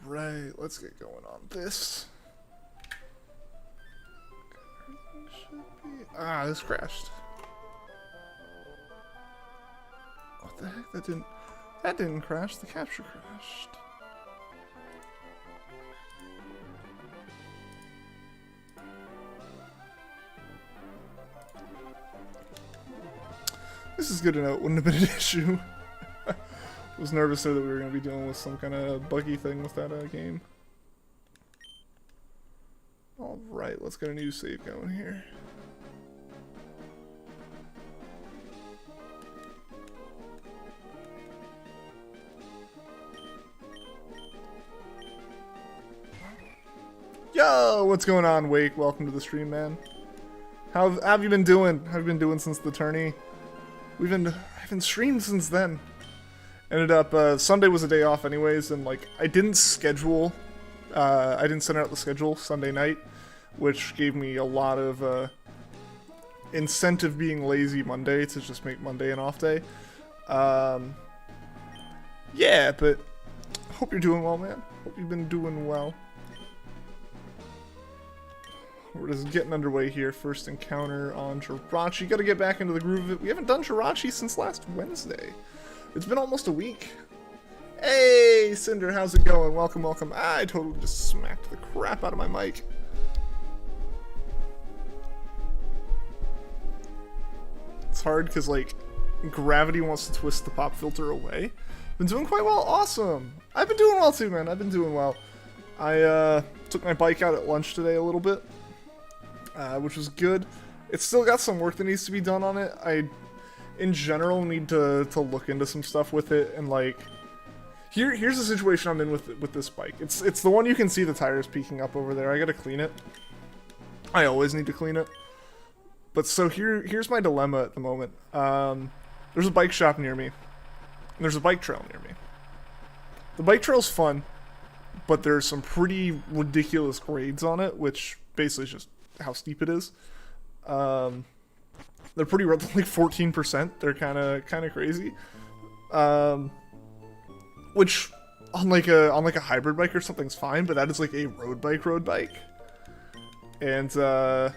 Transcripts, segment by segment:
Alright, let's get going on this. Everything should be... Ah, this crashed. What the heck? That didn't crash. The capture crashed. This is good to know. It wouldn't have been an issue. I was nervous though that we were going to be dealing with some kind of buggy thing with that game. Alright, let's get a new save going here. Yo, what's going on, Wake? Welcome to the stream, man. How have you been doing? How have you been doing since the tourney? I've been streamed since then. Ended up, Sunday was a day off anyways, and like, I didn't send out the schedule Sunday night, which gave me a lot of, incentive being lazy Monday to just make Monday an off day. Yeah, but hope you're doing well, man. Hope you've been doing well. We're just getting underway here. First encounter on Jirachi. Gotta get back into the groove of it. We haven't done Jirachi since last Wednesday. It's been almost a week. Hey, Cinder, how's it going? Welcome, welcome. I totally just smacked the crap out of my mic. It's hard because, like, gravity wants to twist the pop filter away. Been doing quite well. Awesome. I've been doing well too, man. I've been doing well. I took my bike out at lunch today a little bit. Which was good. It's still got some work that needs to be done on it. I, in general, need to look into some stuff with it, and like, here's the situation I'm in with this bike. It's the one you can see the tires peeking up over there. I gotta clean it. I always need to clean it. But so here's my dilemma at the moment. There's a bike shop near me, and there's a bike trail near me. The bike trail's fun, but there's some pretty ridiculous grades on it, which basically is just how steep it is. They're pretty rough, like 14%. They're kind of crazy. Which on like a hybrid bike or something's fine, but that is like a road bike. And they're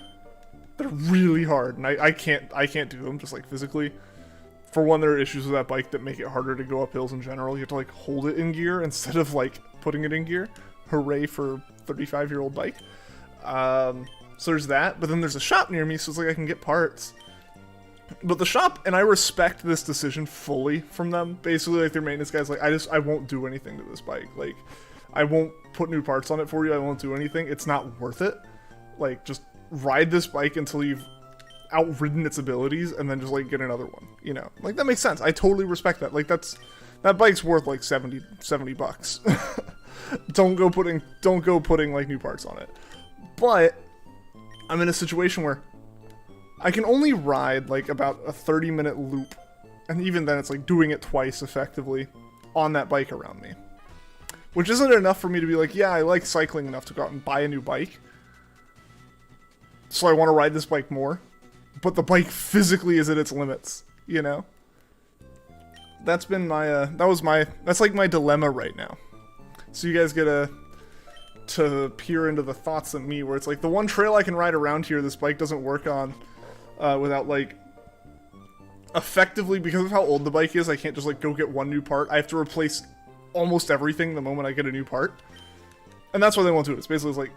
really hard, and I can't do them just like physically. For one, there are issues with that bike that make it harder to go up hills in general. You have to like hold it in gear instead of like putting it in gear. Hooray for 35-year-old bike. So there's that, but then there's a shop near me, so it's like I can get parts. But the shop, and I respect this decision fully from them. Basically, like, their maintenance guy's like, I won't do anything to this bike. Like, I won't put new parts on it for you. I won't do anything. It's not worth it. Like, just ride this bike until you've outridden its abilities, and then just like get another one. You know, like, that makes sense. I totally respect that. Like, that bike's worth like 70 bucks. Don't go putting like new parts on it. But I'm in a situation where I can only ride like about a 30-minute loop, and even then it's like doing it twice effectively on that bike around me, which isn't enough for me to be like, yeah, I like cycling enough to go out and buy a new bike, so I want to ride this bike more, but the bike physically is at its limits, you know? That's been my that's like my dilemma right now. So you guys get to peer into the thoughts of me, where it's like, the one trail I can ride around here this bike doesn't work on without like, effectively, because of how old the bike is, I can't just like go get one new part. I have to replace almost everything the moment I get a new part, and that's why they won't do it. It's basically like,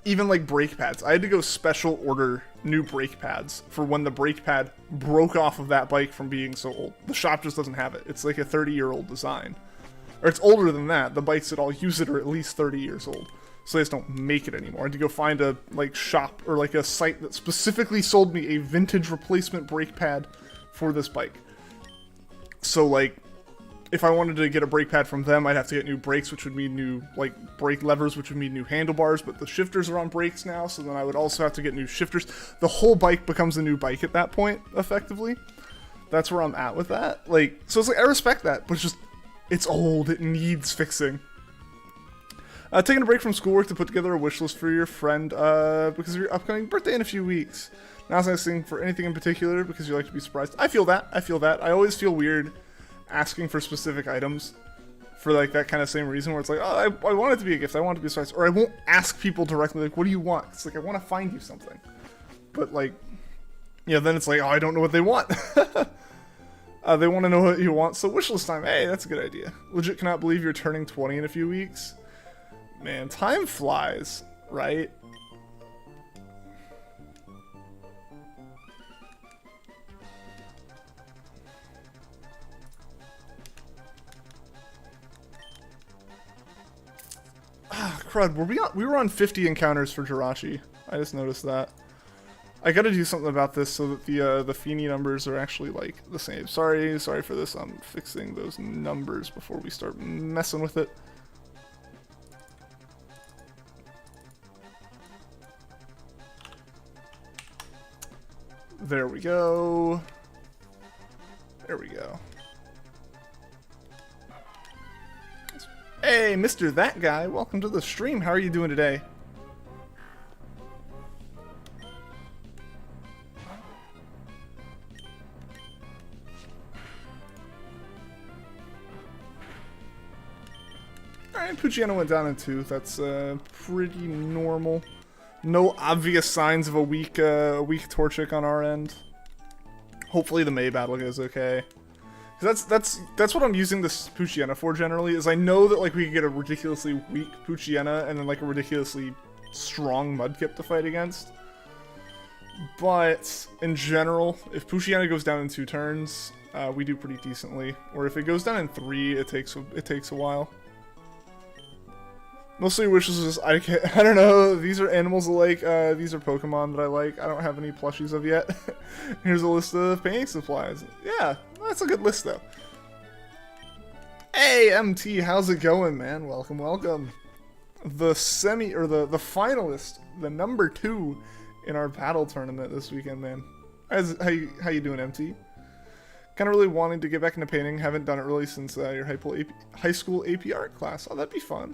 even like brake pads, I had to go special order new brake pads for when the brake pad broke off of that bike from being so old. The shop just doesn't have it. It's like a 30-year-old design. Or it's older than that. The bikes that all use it are at least 30 years old. So they just don't make it anymore. I had to go find a like shop or like a site that specifically sold me a vintage replacement brake pad for this bike. So like, if I wanted to get a brake pad from them, I'd have to get new brakes, which would mean new like brake levers, which would mean new handlebars, but the shifters are on brakes now, so then I would also have to get new shifters. The whole bike becomes a new bike at that point, effectively. That's where I'm at with that. Like, so it's like, I respect that, but it's just, it's old, it needs fixing. Taking a break from schoolwork to put together a wish list for your friend, because of your upcoming birthday in a few weeks. Not asking for anything in particular, because you like to be surprised. I feel that. I always feel weird asking for specific items for like that kind of same reason where it's like, oh, I want it to be a gift, I want it to be a surprise, or I won't ask people directly like, what do you want? It's like I want to find you something, but like, yeah, then it's like, oh, I don't know what they want. They want to know what you want, so wishlist time. Hey, that's a good idea. Legit cannot believe you're turning 20 in a few weeks. Man, time flies, right? Ah, crud. We were on 50 encounters for Jirachi. I just noticed that. I gotta do something about this so that the Feeny numbers are actually, like, the same. Sorry for this. I'm fixing those numbers before we start messing with it. There we go. There we go. Hey, Mr. That Guy, welcome to the stream. How are you doing today? Alright, Pucciano went down in 2. That's pretty normal. No obvious signs of a weak Torchic on our end. Hopefully the May battle goes okay. That's what I'm using this Pucciana for generally, is I know that like we could get a ridiculously weak Pucciana and then like a ridiculously strong Mudkip to fight against. But in general, if Pucciana goes down in 2 turns, we do pretty decently. Or if it goes down in 3, it takes a while. Mostly wishes is I don't know, these are animals I like, these are Pokemon that I like. I don't have any plushies of yet. Here's a list of painting supplies. Yeah, that's a good list though. Hey MT, how's it going, man? Welcome, welcome. The finalist, the number 2 in our battle tournament this weekend, man. How you doing, MT? Kind of really wanting to get back into painting. Haven't done it really since your high school AP art class. Oh, that'd be fun.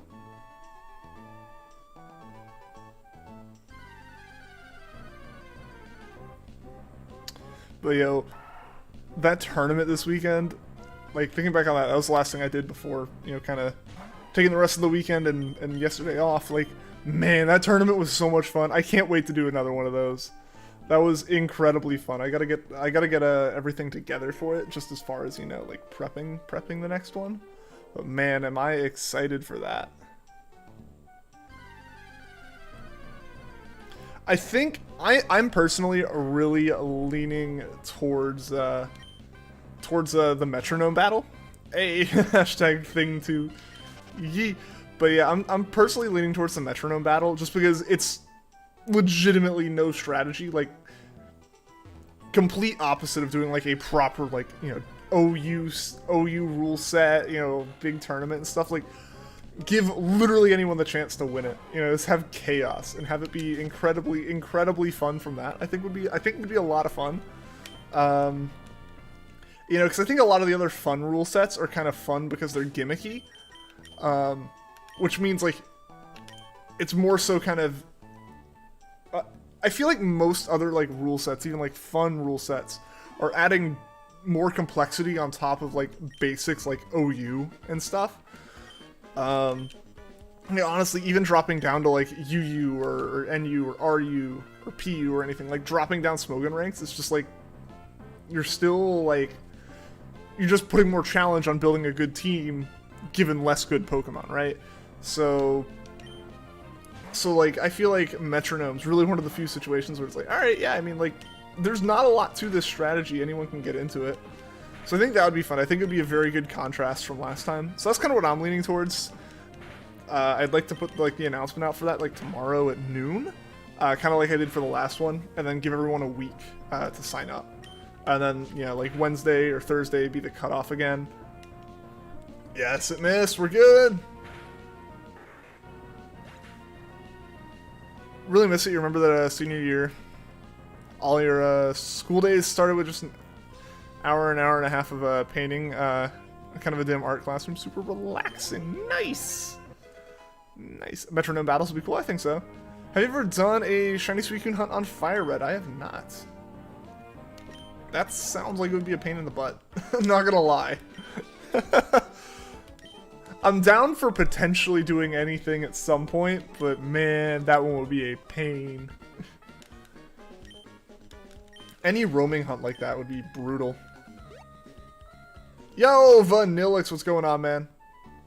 But yo, that tournament this weekend, like thinking back on that, that was the last thing I did before, you know, kind of taking the rest of the weekend and yesterday off. Like, man, that tournament was so much fun. I can't wait to do another one of those. That was incredibly fun. I gotta get everything together for it, just as far as, you know, like prepping the next one. But man, am I excited for that. I think I'm personally really leaning towards the metronome battle. A hashtag thing to yee. But yeah, I'm personally leaning towards the metronome battle just because it's legitimately no strategy, like complete opposite of doing like a proper, like, you know, OU rule set, you know, big tournament and stuff. Like, give literally anyone the chance to win it. You know, just have chaos and have it be incredibly fun from that. I think would be a lot of fun. You know, because I think a lot of the other fun rule sets are kind of fun because they're gimmicky. Which means like it's more so kind of I feel like most other like rule sets, even like fun rule sets, are adding more complexity on top of like basics like OU and stuff. I mean, honestly, even dropping down to like UU or NU or RU or PU or anything, like dropping down Smogon ranks, it's just like you're still like you're just putting more challenge on building a good team given less good Pokemon, right? So like I feel like Metronome's really one of the few situations where it's like, all right, yeah, I mean, like there's not a lot to this strategy, anyone can get into it. So I think that would be fun. I think it would be a very good contrast from last time. So that's kind of what I'm leaning towards. I'd like to put like the announcement out for that like tomorrow at noon, kind of like I did for the last one, and then give everyone a week to sign up. And then, you know, like Wednesday or Thursday be the cutoff again. Yes, it missed. We're good. Really miss it. You remember that senior year, all your school days started with just an hour and a half of painting, kind of a dim art classroom. Super relaxing. Nice. Nice. Metronome battles would be cool. I think so. Have you ever done a shiny Suicune hunt on Fire Red? I have not. That sounds like it would be a pain in the butt. I'm not gonna lie. I'm down for potentially doing anything at some point, but man, that one would be a pain. Any roaming hunt like that would be brutal. Yo, Vanillix, what's going on, man?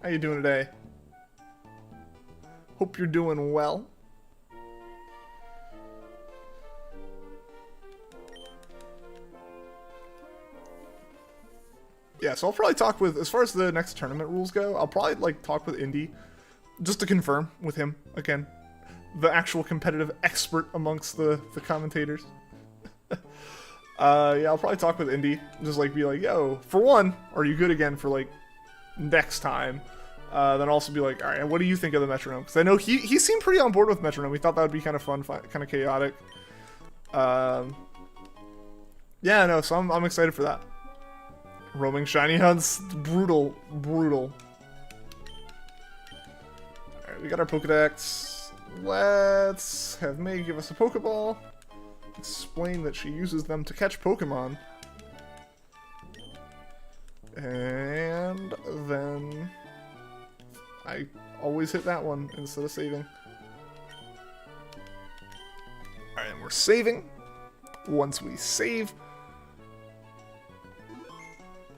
How you doing today? Hope you're doing well. Yeah, so I'll probably talk with, as far as the next tournament rules go, I'll probably, like, talk with Indy, just to confirm with him, again. The actual competitive expert amongst the commentators. Yeah, I'll probably talk with Indy, just, like, be like, yo, for one, are you good again for, like, next time? Then also be like, alright, what do you think of the metronome? Because I know he seemed pretty on board with metronome. We thought that would be kind of fun, kind of chaotic. Yeah, no, so I'm excited for that. Roaming shiny hunts, brutal, brutal. Alright, we got our Pokedex. Let's have May give us a Pokeball. Explain that she uses them to catch Pokemon. And then I always hit that one instead of saving. Alright, and we're saving. Once we save,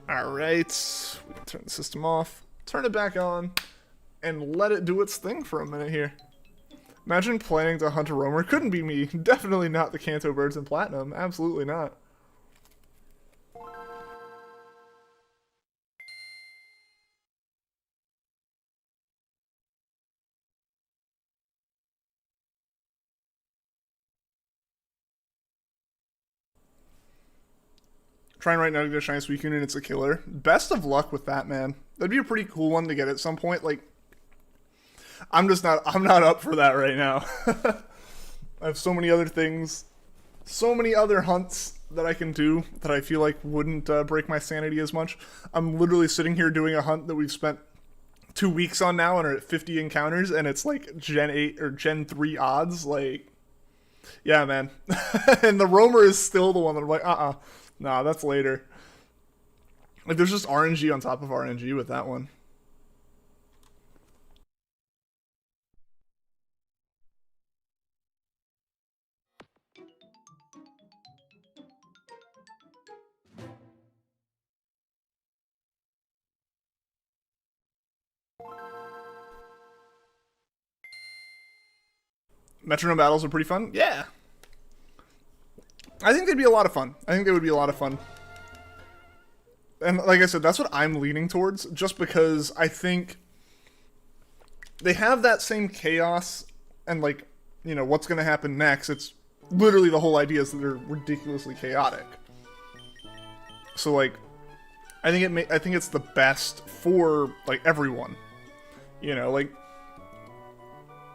alright, we can turn the system off, turn it back on, and let it do its thing for a minute here. Imagine planning to hunt a roamer. Couldn't be me. Definitely not the Kanto birds in Platinum. Absolutely not. Trying right now to get a shiny Suicune and it's a killer. Best of luck with that, man. That'd be a pretty cool one to get at some point. Like, I'm not up for that right now. I have so many other things, so many other hunts that I can do that I feel like wouldn't break my sanity as much. I'm literally sitting here doing a hunt that we've spent 2 weeks on now and are at 50 encounters, and it's like Gen 8 or Gen 3 odds. Like, yeah, man. And the roamer is still the one that I'm like, nah, that's later. Like, there's just RNG on top of RNG with that one. Metronome battles are pretty fun. Yeah. I think they'd be a lot of fun. I think they would be a lot of fun. And like I said, that's what I'm leaning towards, just because I think they have that same chaos and, like, you know, what's going to happen next. It's literally the whole idea is that they're ridiculously chaotic. So, like, I think it's the best for, like, everyone. You know, like,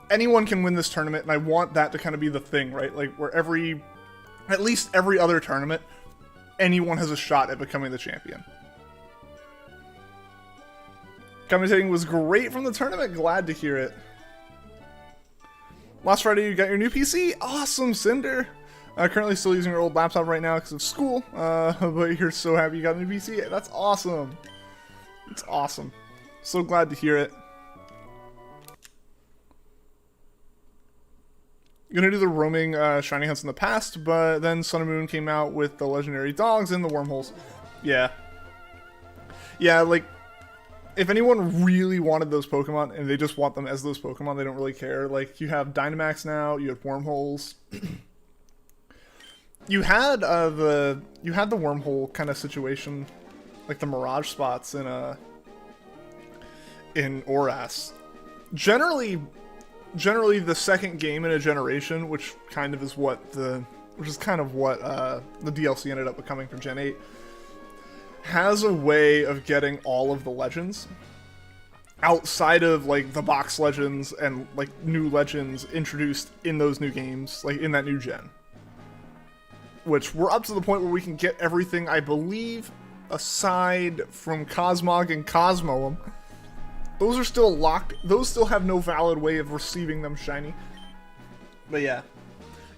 anyone can win this tournament, and I want that to kind of be the thing, right? Like, where at least every other tournament, anyone has a shot at becoming the champion. Commentating was great from the tournament. Glad to hear it. Last Friday, you got your new PC. Awesome, Cinder. Currently still using your old laptop right now because of school. But you're so happy you got a new PC. That's awesome. It's awesome. So glad to hear it. Gonna do the roaming shiny hunts in the past, but then Sun and Moon came out with the legendary dogs and the wormholes. Yeah. Yeah, like, if anyone really wanted those Pokemon, and they just want them as those Pokemon, they don't really care. Like, you have Dynamax now, you have wormholes. You had the wormhole kind of situation, like the Mirage spots in Oras. Generally the second game in a generation, which is kind of what the DLC ended up becoming for Gen 8, has a way of getting all of the legends outside of, like, the box legends and, like, new legends introduced in those new games, like, in that new gen. Which, we're up to the point where we can get everything, I believe, aside from Cosmog and Cosmoem. Those are still locked. Those still have no valid way of receiving them shiny. But yeah.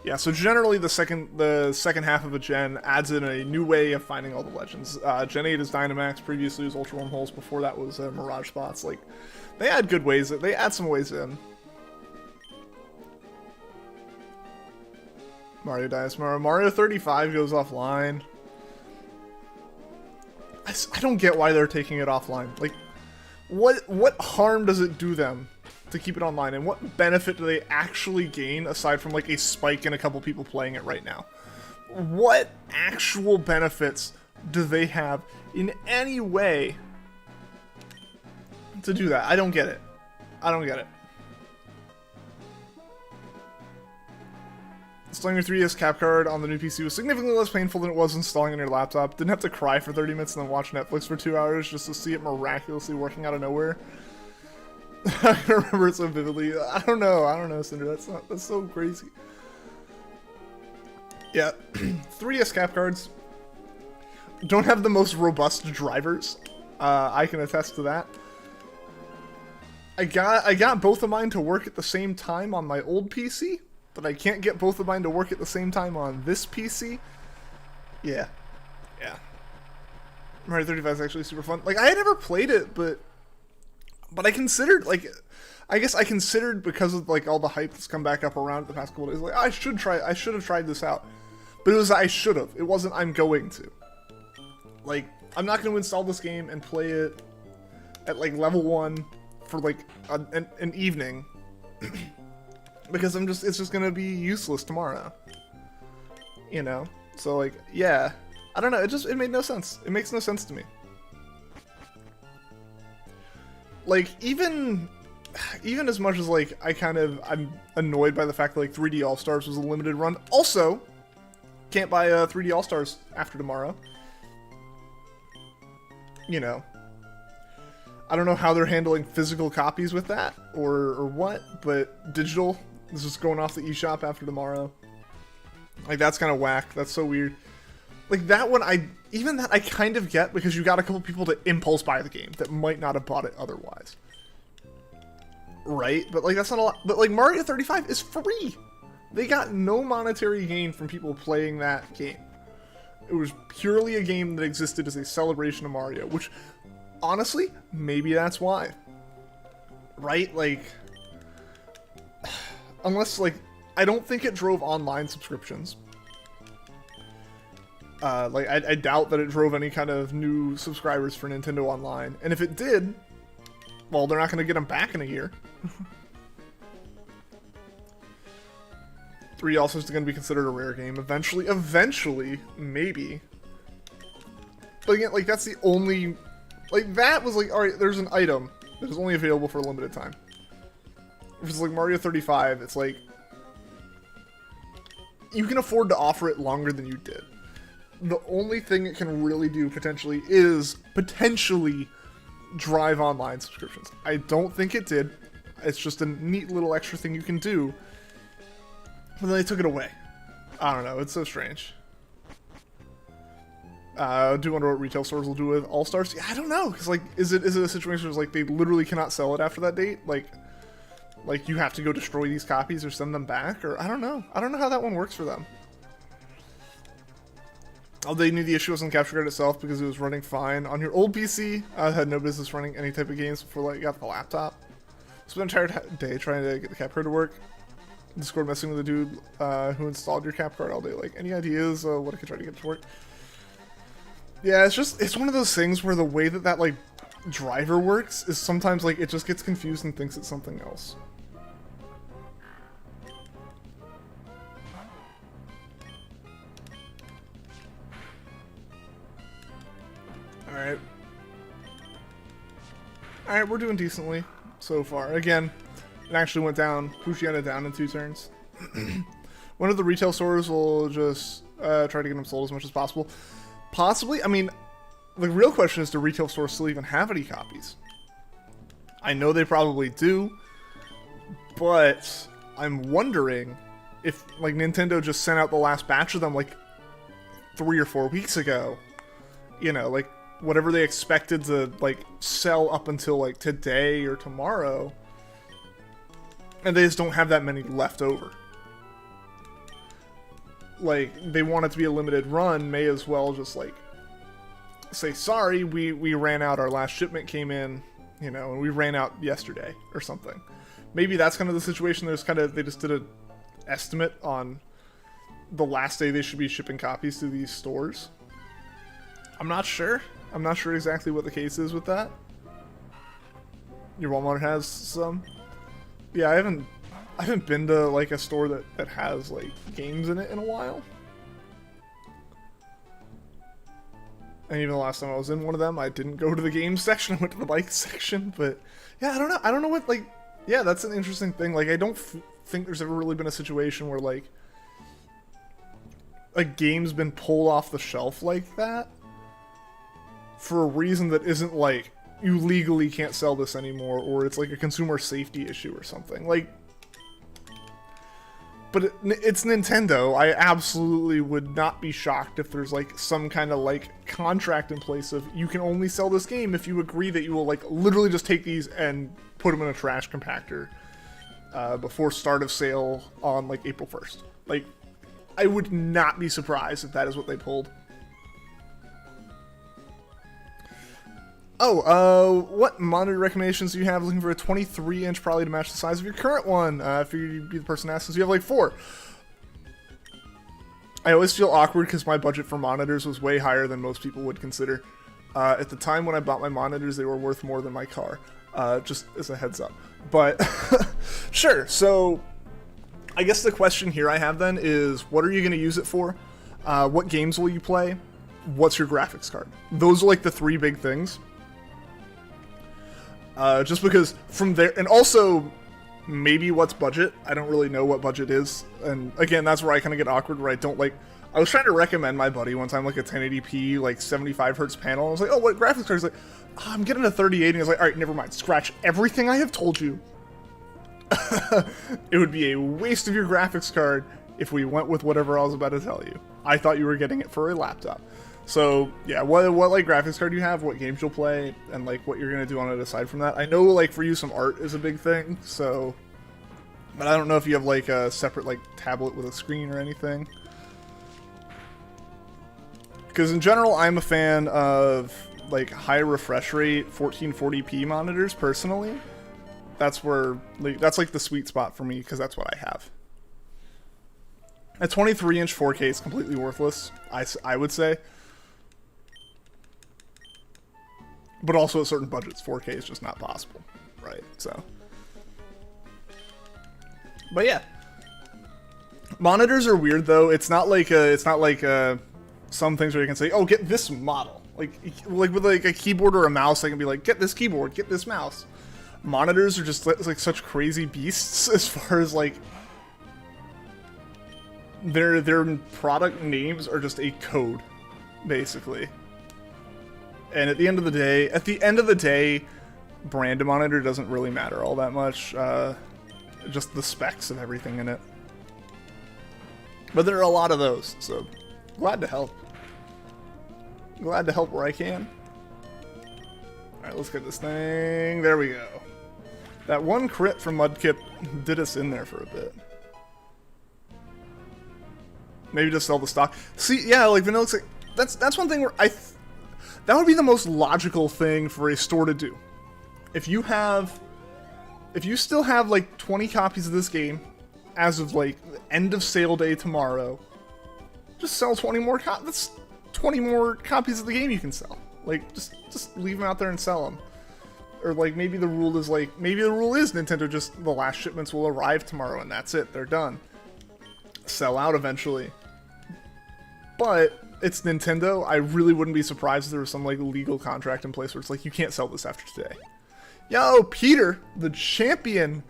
Yeah, so generally the second half of a gen adds in a new way of finding all the legends. Gen 8 is Dynamax, previously was Ultra Wormholes, before that was Mirage Spots. Like, they add good ways, they add some ways in. Mario dies tomorrow. Mario 35 goes offline. I don't get why they're taking it offline. Like, what harm does it do them to keep it online, and what benefit do they actually gain aside from like a spike in a couple people playing it right now? What actual benefits do they have in any way to do that? I don't get it. I don't get it. Installing your 3DS cap card on the new PC was significantly less painful than it was installing on your laptop. Didn't have to cry for 30 minutes and then watch Netflix for 2 hours just to see it miraculously working out of nowhere. I remember it so vividly. I don't know, Cinder. That's so crazy. Yeah, 3DS cap cards don't have the most robust drivers. I can attest to that. I got both of mine to work at the same time on my old PC, but I can't get both of mine to work at the same time on this PC. Yeah. Mario 35 is actually super fun. Like, I had never played it, but I considered, like, I guess I considered, because of like all the hype that's come back up around the past couple days, like, I should have tried this out. But it was I should have. It wasn't I'm going to. Like, I'm not going to install this game and play it at like level 1 for like an evening. Because it's just going to be useless tomorrow. You know? So like, yeah. I don't know, it made no sense. It makes no sense to me. Like, even as much as, like, I'm annoyed by the fact that, like, 3D All-Stars was a limited run. Also, can't buy 3D All-Stars after tomorrow. You know. I don't know how they're handling physical copies with that, or what, but digital is just going off the eShop after tomorrow. Like, that's kind of whack. That's so weird. Like, that one, even that I kind of get, because you got a couple people to impulse buy the game that might not have bought it otherwise. Right? But, like, that's not a lot. But, like, Mario 35 is free! They got no monetary gain from people playing that game. It was purely a game that existed as a celebration of Mario, which, honestly, maybe that's why. Right? Like, unless, like, I don't think it drove online subscriptions. Like, I doubt that it drove any kind of new subscribers for Nintendo Online. And if it did, well, they're not going to get them back in a year. 3 also is going to be considered a rare game. Eventually, maybe. But again, like, that's the only... Like, that was like, alright, there's an item that is only available for a limited time. If it's like Mario 35, it's like... You can afford to offer it longer than you did. The only thing it can really do, potentially, is potentially drive online subscriptions. I don't think it did. It's just a neat little extra thing you can do. But then they took it away. I don't know, it's so strange. I do wonder what retail stores will do with All-Stars. Yeah, I don't know, because, like, is it a situation where it's like they literally cannot sell it after that date? Like you have to go destroy these copies or send them back? Or, I don't know. I don't know how that one works for them. Oh, they knew the issue was on the capture card itself because it was running fine. On your old PC, I had no business running any type of games before, like, you got the laptop. Spent an entire day trying to get the cap card to work. Discord messing with the dude who installed your cap card all day. Like, any ideas what I could try to get to work? Yeah, it's one of those things where the way that like, driver works is sometimes, like, it just gets confused and thinks it's something else. Alright, we're doing decently so far. Again, it actually went down, Fujiana down in 2 turns. One of the retail stores will just try to get them sold as much as possible. Possibly, I mean, the real question is, do retail stores still even have any copies? I know they probably do, but I'm wondering if, like, Nintendo just sent out the last batch of them, like, 3 or 4 weeks ago. You know, like, whatever they expected to, like, sell up until, like, today or tomorrow, and they just don't have that many left over. like, they want it to be a limited run, may as well just, like, say, sorry, we ran out, our last shipment came in, you know, and we ran out yesterday, or something. Maybe that's kind of the situation. There's kind of, they just did an estimate on the last day they should be shipping copies to these stores. I'm not sure. I'm not sure exactly what the case is with that. Your Walmart has some? Yeah, I haven't been to, like, a store that has, like, games in it in a while. And even the last time I was in one of them, I didn't go to the games section, I went to the bike section, but yeah, I don't know. I don't know what, like, yeah, that's an interesting thing. Like, I don't think there's ever really been a situation where, like, a game's been pulled off the shelf like that for a reason that isn't, like, you legally can't sell this anymore, or it's, like, a consumer safety issue or something. Like, but it's Nintendo. I absolutely would not be shocked if there's, like, some kind of, like, contract in place of you can only sell this game if you agree that you will, like, literally just take these and put them in a trash compactor before start of sale on, like, April 1st. Like, I would not be surprised if that is what they pulled. Oh, what monitor recommendations do you have? Looking for a 23-inch, probably to match the size of your current one. I figured you'd be the person to ask, since you have like 4. I always feel awkward because my budget for monitors was way higher than most people would consider. At the time when I bought my monitors, they were worth more than my car. Just as a heads up. But, sure, so I guess the question here I have then is, what are you going to use it for? What games will you play? What's your graphics card? Those are like the 3 big things. Just because from there, and also maybe what's budget. I don't really know what budget is, and again, that's where I kind of get awkward, where I don't like. I was trying to recommend my buddy one time like a 1080p like 75 hertz panel. I was like, oh, what graphics card? He's like, oh, I'm getting a 3080. And he's like, all right, never mind. Scratch everything I have told you. It would be a waste of your graphics card if we went with whatever I was about to tell you. I thought you were getting it for a laptop. So, yeah, what like graphics card you have, what games you'll play, and like what you're going to do on it aside from that. I know like for you some art is a big thing, so, but I don't know if you have like a separate like tablet with a screen or anything. Because in general, I'm a fan of like high refresh rate 1440p monitors personally. That's where, like, that's like the sweet spot for me, because that's what I have. A 23-inch 4K is completely worthless, I would say. But also at certain budgets, 4K is just not possible, right? So, but yeah, monitors are weird though. It's not like some things where you can say, oh, get this model, like with like a keyboard or a mouse. I can be like, get this keyboard, get this mouse. Monitors are just like such crazy beasts as far as like their product names are just a code, basically. And at the end of the day, brand monitor doesn't really matter all that much. Just the specs of everything in it. But there are a lot of those, so glad to help. Glad to help where I can. Alright, let's get this thing. There we go. That one crit from Mudkip did us in there for a bit. Maybe just sell the stock. See, yeah, like Vanilla looks like that's one thing where that would be the most logical thing for a store to do. If you still have like 20 copies of this game as of like the end of sale day tomorrow, just sell 20 more that's 20 more copies of the game you can sell. Like just leave them out there and sell them. Or like maybe the rule is Nintendo just the last shipments will arrive tomorrow and that's it, they're done. Sell out eventually. But it's Nintendo. I really wouldn't be surprised if there was some like legal contract in place where it's like you can't sell this after today. Yo, Peter, the champion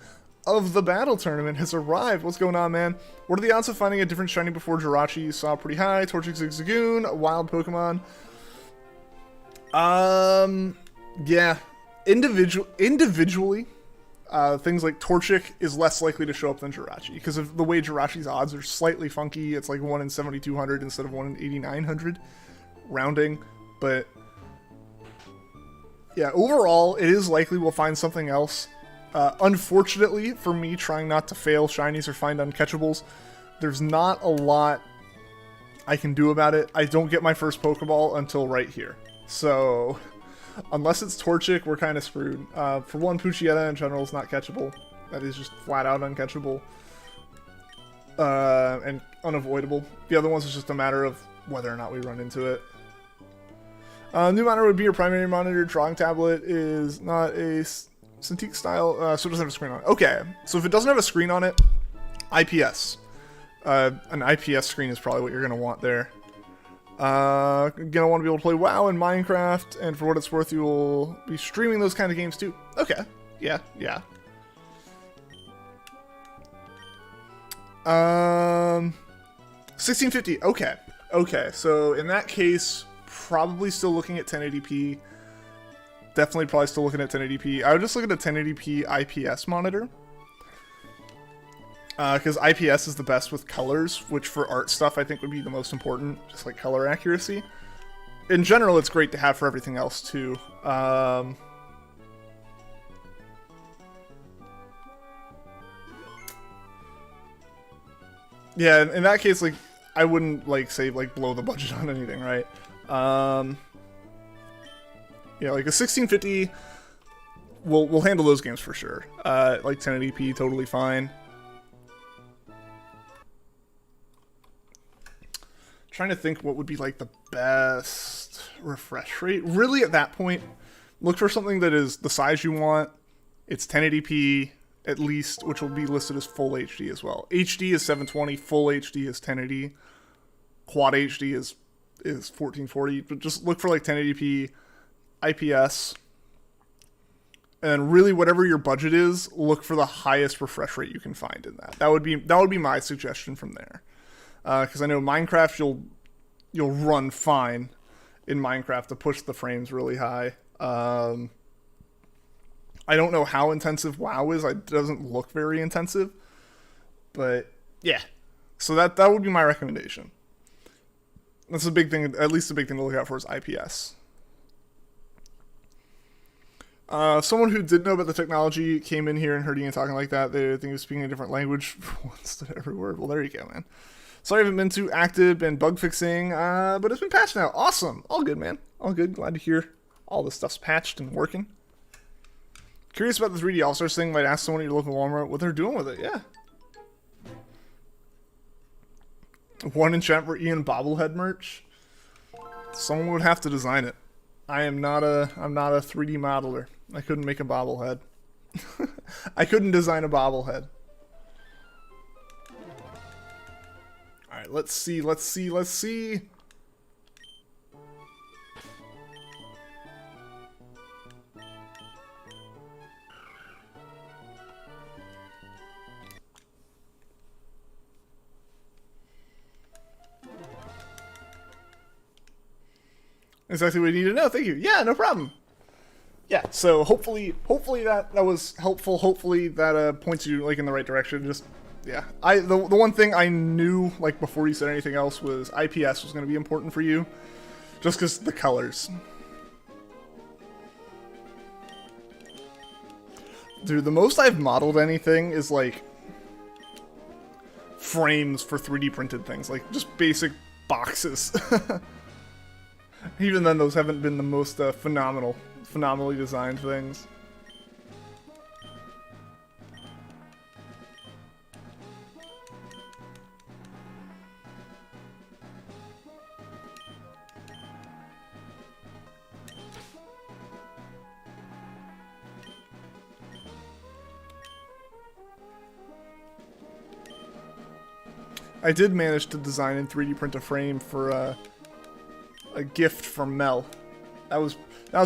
of the battle tournament, has arrived. What's going on, man? What are the odds of finding a different shiny before Jirachi? You saw pretty high. Torchic Zigzagoon, a wild Pokemon. Yeah. Individually, things like Torchic is less likely to show up than Jirachi because of the way Jirachi's odds are slightly funky. It's like 1 in 7,200 instead of 1 in 8,900 rounding. But yeah, overall, it is likely we'll find something else. Unfortunately for me, trying not to fail shinies or find uncatchables, there's not a lot I can do about it. I don't get my first Pokeball until right here. So, unless it's Torchic, we're kind of screwed. For one, Poochyena in general is not catchable. That is just flat out uncatchable. And unavoidable. The other ones is just a matter of whether or not we run into it. New monitor would be your primary monitor. Drawing tablet is not a Cintiq style, so it doesn't have a screen on it. Okay, so if it doesn't have a screen on it, IPS. An IPS screen is probably what you're going to want there. Gonna want to be able to play WoW and Minecraft, and for what it's worth, you will be streaming those kind of games too. Okay, yeah. 1650, okay, so in that case, probably still looking at 1080p. Definitely probably still looking at 1080p. I would just look at a 1080p IPS monitor. Because IPS is the best with colors, which for art stuff I think would be the most important, just like color accuracy. In general, it's great to have for everything else too. Yeah, in that case, like, I wouldn't, like, say, like, blow the budget on anything, right? Yeah, like a 1650 will handle those games for sure. Like 1080p, totally fine. Trying to think what would be like the best refresh rate. Really, at that point, look for something that is the size you want. It's 1080p at least, which will be listed as full HD as well. HD is 720, full HD is 1080, quad HD is 1440. But just look for like 1080p, IPS, and really whatever your budget is, look for the highest refresh rate you can find in that. That would be my suggestion from there. Because I know Minecraft, you'll run fine in Minecraft to push the frames really high. I don't know how intensive WoW is. It doesn't look very intensive, but yeah. So that would be my recommendation. That's a big thing. At least a big thing to look out for is IPS. Someone who didn't know about the technology came in here and heard Ian talking like that. They think he was speaking a different language for once to every word. Well, there you go, man. Sorry I haven't been too active in bug fixing, but it's been patched now. Awesome. All good, man. All good. Glad to hear all this stuff's patched and working. Curious about the 3D All-Stars thing. Might ask someone at your local Walmart what they're doing with it. Yeah. One enchant for Ian bobblehead merch. Someone would have to design it. I'm not a 3D modeler. I couldn't make a bobblehead. I couldn't design a bobblehead. Alright, let's see. Exactly what you need to know. Thank you. Yeah, no problem. Yeah, so hopefully that was helpful. Hopefully that points you like in the right direction. Just yeah, the one thing I knew like before you said anything else was IPS was going to be important for you, just because the colors. Dude, the most I've modeled anything is like frames for 3D printed things, like just basic boxes. Even then, those haven't been the most phenomenally designed things. I did manage to design and 3D print a frame for a gift from Mel. That was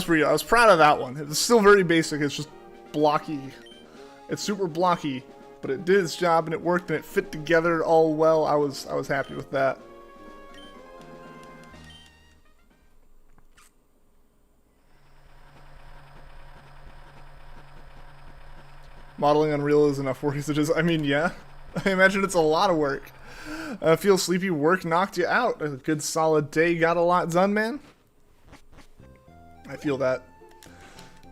pretty. I was proud of that one. It's still very basic. It's just blocky. It's super blocky, but it did its job and it worked and it fit together all well. I was happy with that. Modeling Unreal is enough work as it is. I mean, yeah. I imagine it's a lot of work. Feel sleepy, work knocked you out. A good solid day got a lot done, man. I feel that.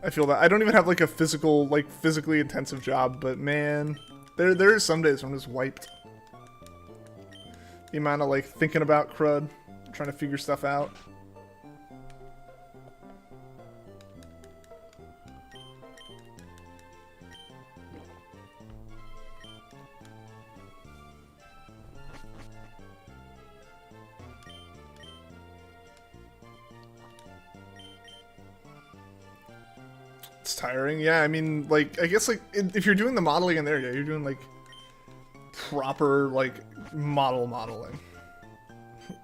I don't even have like a physically intensive job, but man, there are some days I'm just wiped. The amount of like thinking about crud, trying to figure stuff out. It's tiring. Yeah, I mean, like, I guess, like, if you're doing the modeling in there, yeah, you're doing, like, proper, like, modeling.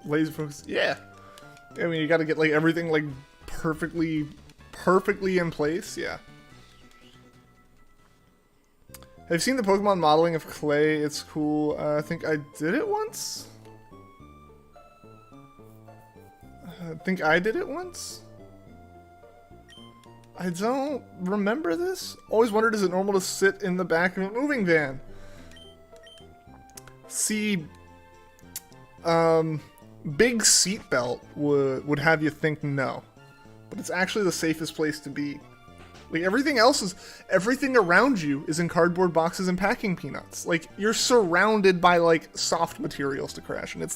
Laser focus. Yeah. I mean, you gotta get, like, everything, like, perfectly in place. Yeah. Have you seen the Pokemon modeling of clay? It's cool. I think I did it once. I don't remember this. Always wondered, is it normal to sit in the back of a moving van? See, big seatbelt would have you think no. But it's actually the safest place to be. Like, everything around you is in cardboard boxes and packing peanuts. Like, you're surrounded by, like, soft materials to crash, and it is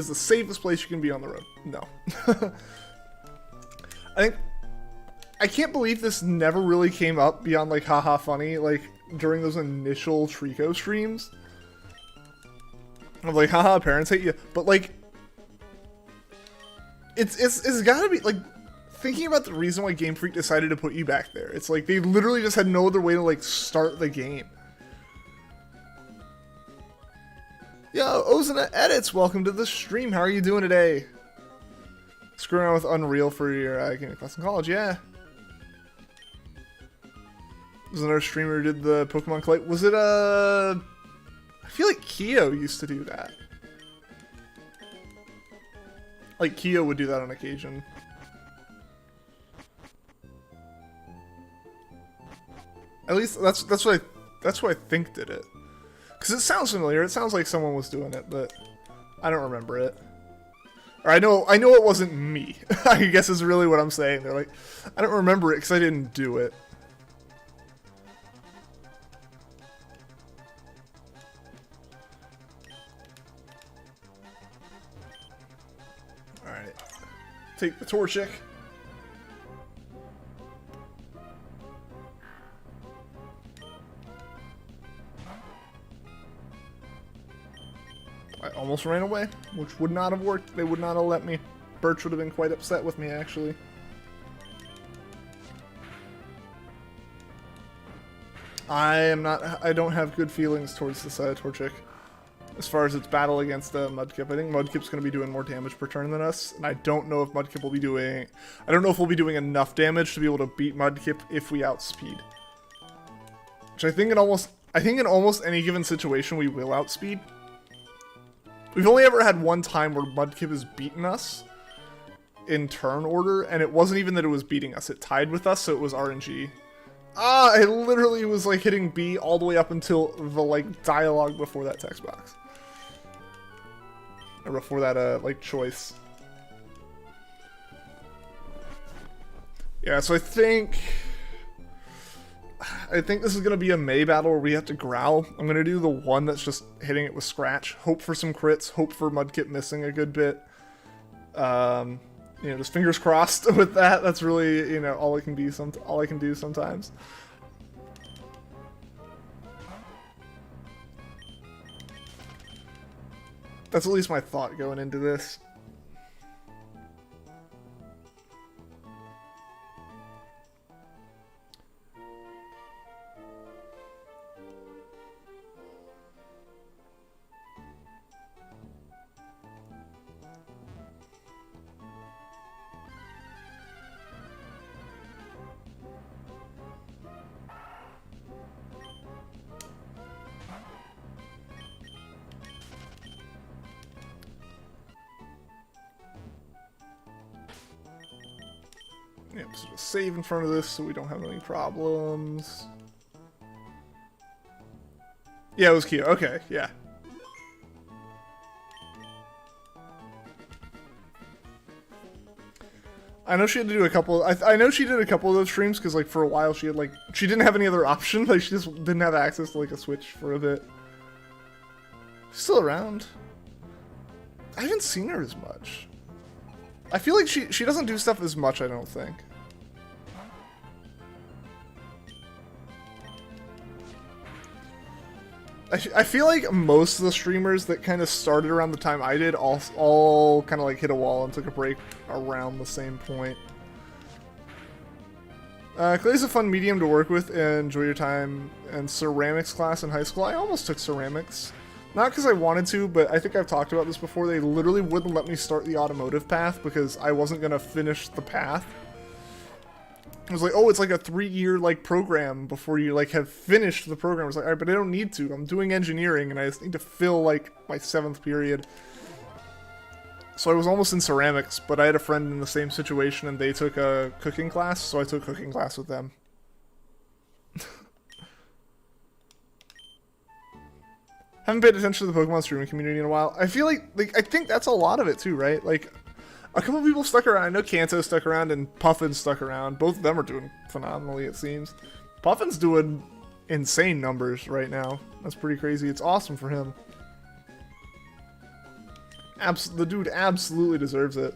the safest place you can be on the road. No. I can't believe this never really came up beyond, like, haha funny, like, during those initial Trico streams. Of, like, haha, parents hate you. But, like, it's gotta be, like, thinking about the reason why Game Freak decided to put you back there. It's like, they literally just had no other way to, like, start the game. Yo, Ozuna Edits, welcome to the stream. How are you doing today? Screwing around with Unreal for your gaming class in college, yeah. There's another streamer who did the Pokemon Clay. Was it, I feel like Kyo used to do that. Like, Kyo would do that on occasion. At least, that's what I think did it. Because it sounds familiar. It sounds like someone was doing it, but I don't remember it. Or I know it wasn't me. I guess is really what I'm saying. They're like, I don't remember it because I didn't do it. Alright. Take the Torchic. I almost ran away, which would not have worked. They would not have let me. Birch would have been quite upset with me, actually. I don't have good feelings towards this Torchic. As far as its battle against Mudkip. I think Mudkip's going to be doing more damage per turn than us, and I don't know if Mudkip will be doing... I don't know if we'll be doing enough damage to be able to beat Mudkip if we outspeed. Which I think in almost any given situation we will outspeed. We've only ever had one time where Mudkip has beaten us in turn order, and it wasn't even that it was beating us. It tied with us, so it was RNG. Ah, I literally was, like, hitting B all the way up until the, like, dialogue before that text box. Or before that, like, choice. Yeah, so I think this is going to be a May battle where we have to growl. I'm going to do the one that's just hitting it with Scratch. Hope for some crits. Hope for Mudkip missing a good bit. You know, just fingers crossed with that. That's really, you know, all I can do sometimes. That's at least my thought going into this. Yep, so just save in front of this so we don't have any problems. Yeah, it was Kyo. Okay, yeah. I know she had to do a couple. I know she did a couple of those streams because, like, for a while she had, like, she didn't have any other option. Like, she just didn't have access to, like, a Switch for a bit. She's still around. I haven't seen her as much. I feel like she doesn't do stuff as much, I don't think. I feel like most of the streamers that kind of started around the time I did all kind of like hit a wall and took a break around the same point. Clay's a fun medium to work with and enjoy your time. And ceramics class in high school, I almost took ceramics. Not because I wanted to, but I think I've talked about this before. They literally wouldn't let me start the automotive path because I wasn't going to finish the path. It was like, oh, it's like a 3-year like program before you like have finished the program. I was like, all right, but I don't need to. I'm doing engineering and I just need to fill like my 7th period. So I was almost in ceramics, but I had a friend in the same situation and they took a cooking class, so I took cooking class with them. Haven't paid attention to the Pokemon streaming community in a while. I feel like I think that's a lot of it too, right? Like, a couple people stuck around. I know Kanto stuck around and Puffin stuck around. Both of them are doing phenomenally, it seems. Puffin's doing insane numbers right now. That's pretty crazy. It's awesome for him. The dude absolutely deserves it.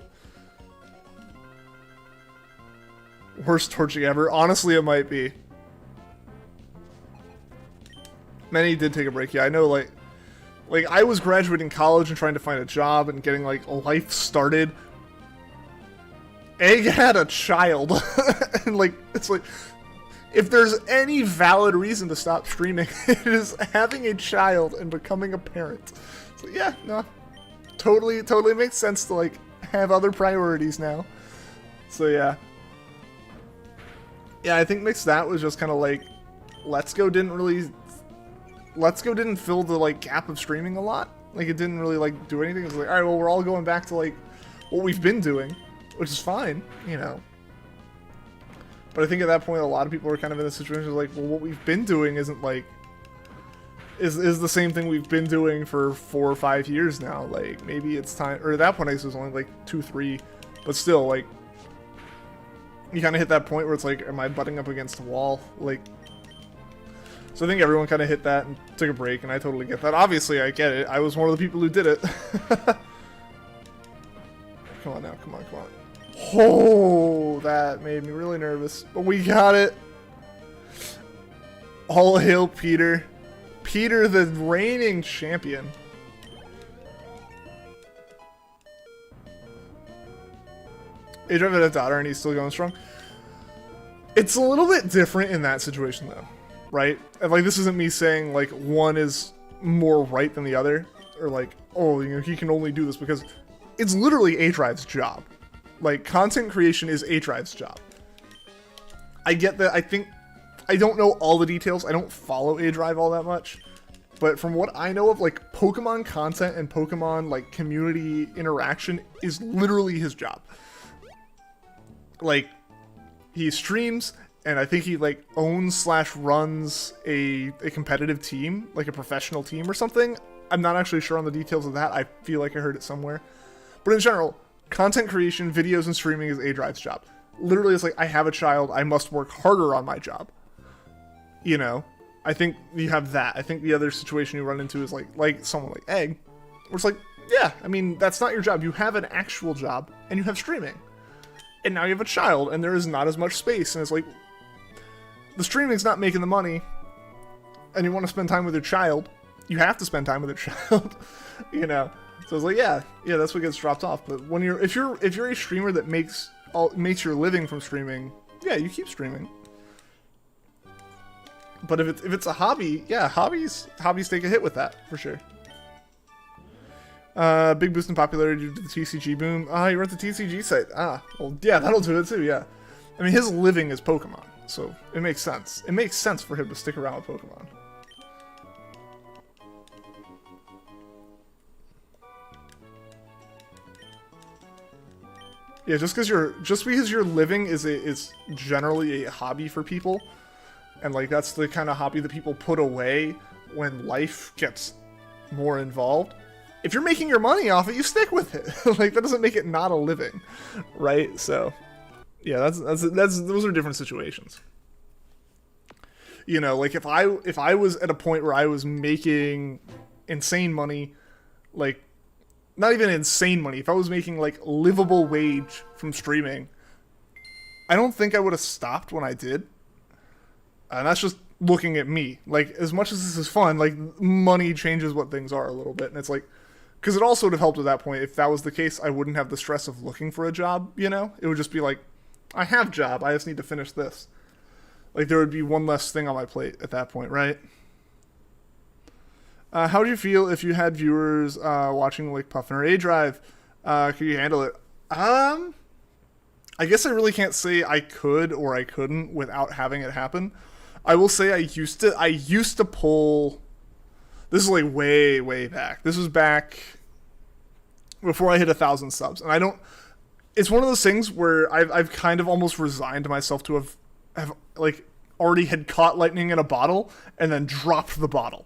Worst torching ever. Honestly, it might be. Many did take a break. Yeah, I know, like I was graduating college and trying to find a job and getting, like, life started. Egg had a child. And, like, it's like, if there's any valid reason to stop streaming, it is having a child and becoming a parent. So, yeah, no. Totally makes sense to, like, have other priorities now. So, yeah. Yeah, I think Mixed That was just kind of like, Let's Go didn't fill the, like, gap of streaming a lot. Like, it didn't really, like, do anything. It was like, alright, well, we're all going back to, like, what we've been doing, which is fine, you know. But I think at that point, a lot of people were kind of in a situation like, well, what we've been doing isn't, like, is the same thing we've been doing for 4 or 5 years now. Like, maybe it's time, or at that point, I guess it was only, like, 2, 3, but still, like, you kind of hit that point where it's like, am I butting up against a wall? Like, so I think everyone kind of hit that and took a break, and I totally get that. Obviously, I get it. I was one of the people who did it. Come on now, come on. Oh, that made me really nervous. But we got it. All hail Peter. Peter, the reigning champion. Adrian had a daughter and he's still going strong. It's a little bit different in that situation, though. Right? And, like, this isn't me saying, like, one is more right than the other. Or, like, oh, you know, he can only do this because it's literally A-Drive's job. Like, content creation is A-Drive's job. I get that. I don't know all the details. I don't follow A-Drive all that much. But from what I know of, like, Pokemon content and Pokemon, like, community interaction is literally his job. Like, he streams, and I think he, like, owns/runs a competitive team, like a professional team or something. I'm not actually sure on the details of that. I feel like I heard it somewhere. But in general, content creation, videos, and streaming is A-Drive's job. Literally, it's like, I have a child, I must work harder on my job. You know? I think you have that. I think the other situation you run into is, like someone like Egg, where it's like, yeah, I mean, that's not your job. You have an actual job, and you have streaming. And now you have a child, and there is not as much space, and it's like, the streaming's not making the money, and you want to spend time with your child, you have to spend time with your child, you know? So it's like, yeah, that's what gets dropped off. But when if you're a streamer that makes your living from streaming, yeah, you keep streaming. But if it's a hobby, yeah, hobbies take a hit with that for sure. Big boost in popularity due to the TCG boom. He runs the TCG site. Well, yeah, that'll do it too. Yeah, I mean, his living is Pokemon, so it makes sense. It makes sense for him to stick around with Pokemon. Yeah, just because your living is generally a hobby for people, and like that's the kind of hobby that people put away when life gets more involved. If you're making your money off it, you stick with it. Like, that doesn't make it not a living, right? So, yeah, that's those are different situations. You know, like if I was at a point where I was making insane money, like not even insane money, if I was making like livable wage from streaming, I don't think I would have stopped when I did. And that's just looking at me. Like, as much as this is fun, like, money changes what things are a little bit. And it's like, because it also would have helped at that point. If that was the case, I wouldn't have the stress of looking for a job, you know? It would just be like, I have a job, I just need to finish this. Like, there would be one less thing on my plate at that point, right? How do you feel if you had viewers watching, like, Puffin or A-Drive? Could you handle it? I guess I really can't say I could or I couldn't without having it happen. I will say I used to pull. This is like way back. This was back before I hit 1,000 subs, and I don't. It's one of those things where I've kind of almost resigned myself to have like already had caught lightning in a bottle and then dropped the bottle.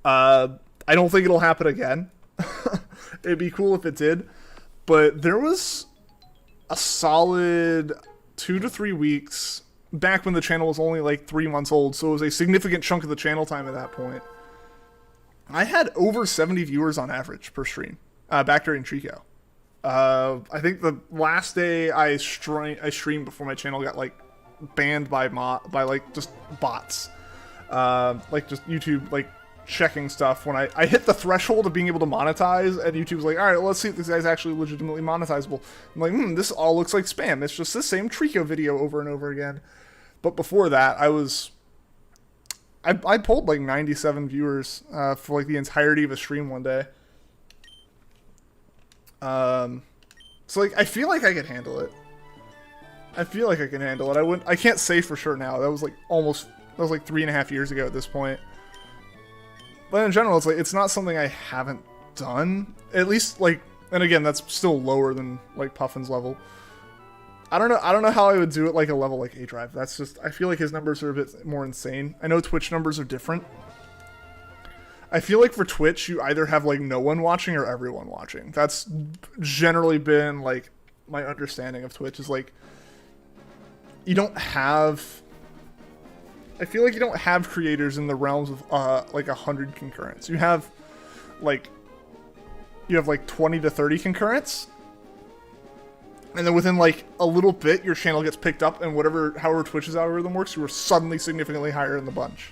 I don't think it'll happen again. It'd be cool if it did, but there was a solid 2 to 3 weeks back when the channel was only like 3 months old, so it was a significant chunk of the channel time at that point. I had over 70 viewers on average per stream back during Trico. I think the last day I streamed before my channel got like banned by like just bots, like just YouTube like checking stuff when I hit the threshold of being able to monetize, and YouTube's like, all right, let's see if this guy's actually legitimately monetizable. I'm like, this all looks like spam. It's just the same Trico video over and over again. But before that, I pulled like 97 viewers for like the entirety of a stream one day. So like I feel like I could handle it. I can't say for sure now. That was like 3.5 years ago at this point. But in general, it's like it's not something I haven't done. At least like, and again, that's still lower than like Puffin's level. I don't know how I would do it like a level like A-Drive. That's just, I feel like his numbers are a bit more insane. I know Twitch numbers are different. I feel like for Twitch, you either have like no one watching or everyone watching. That's generally been like my understanding of Twitch is like, you don't have, I feel like you don't have creators in the realms of like 100 concurrents. You have like 20 to 30 concurrents. And then within like a little bit, your channel gets picked up, and however Twitch's algorithm works, you are suddenly significantly higher in the bunch.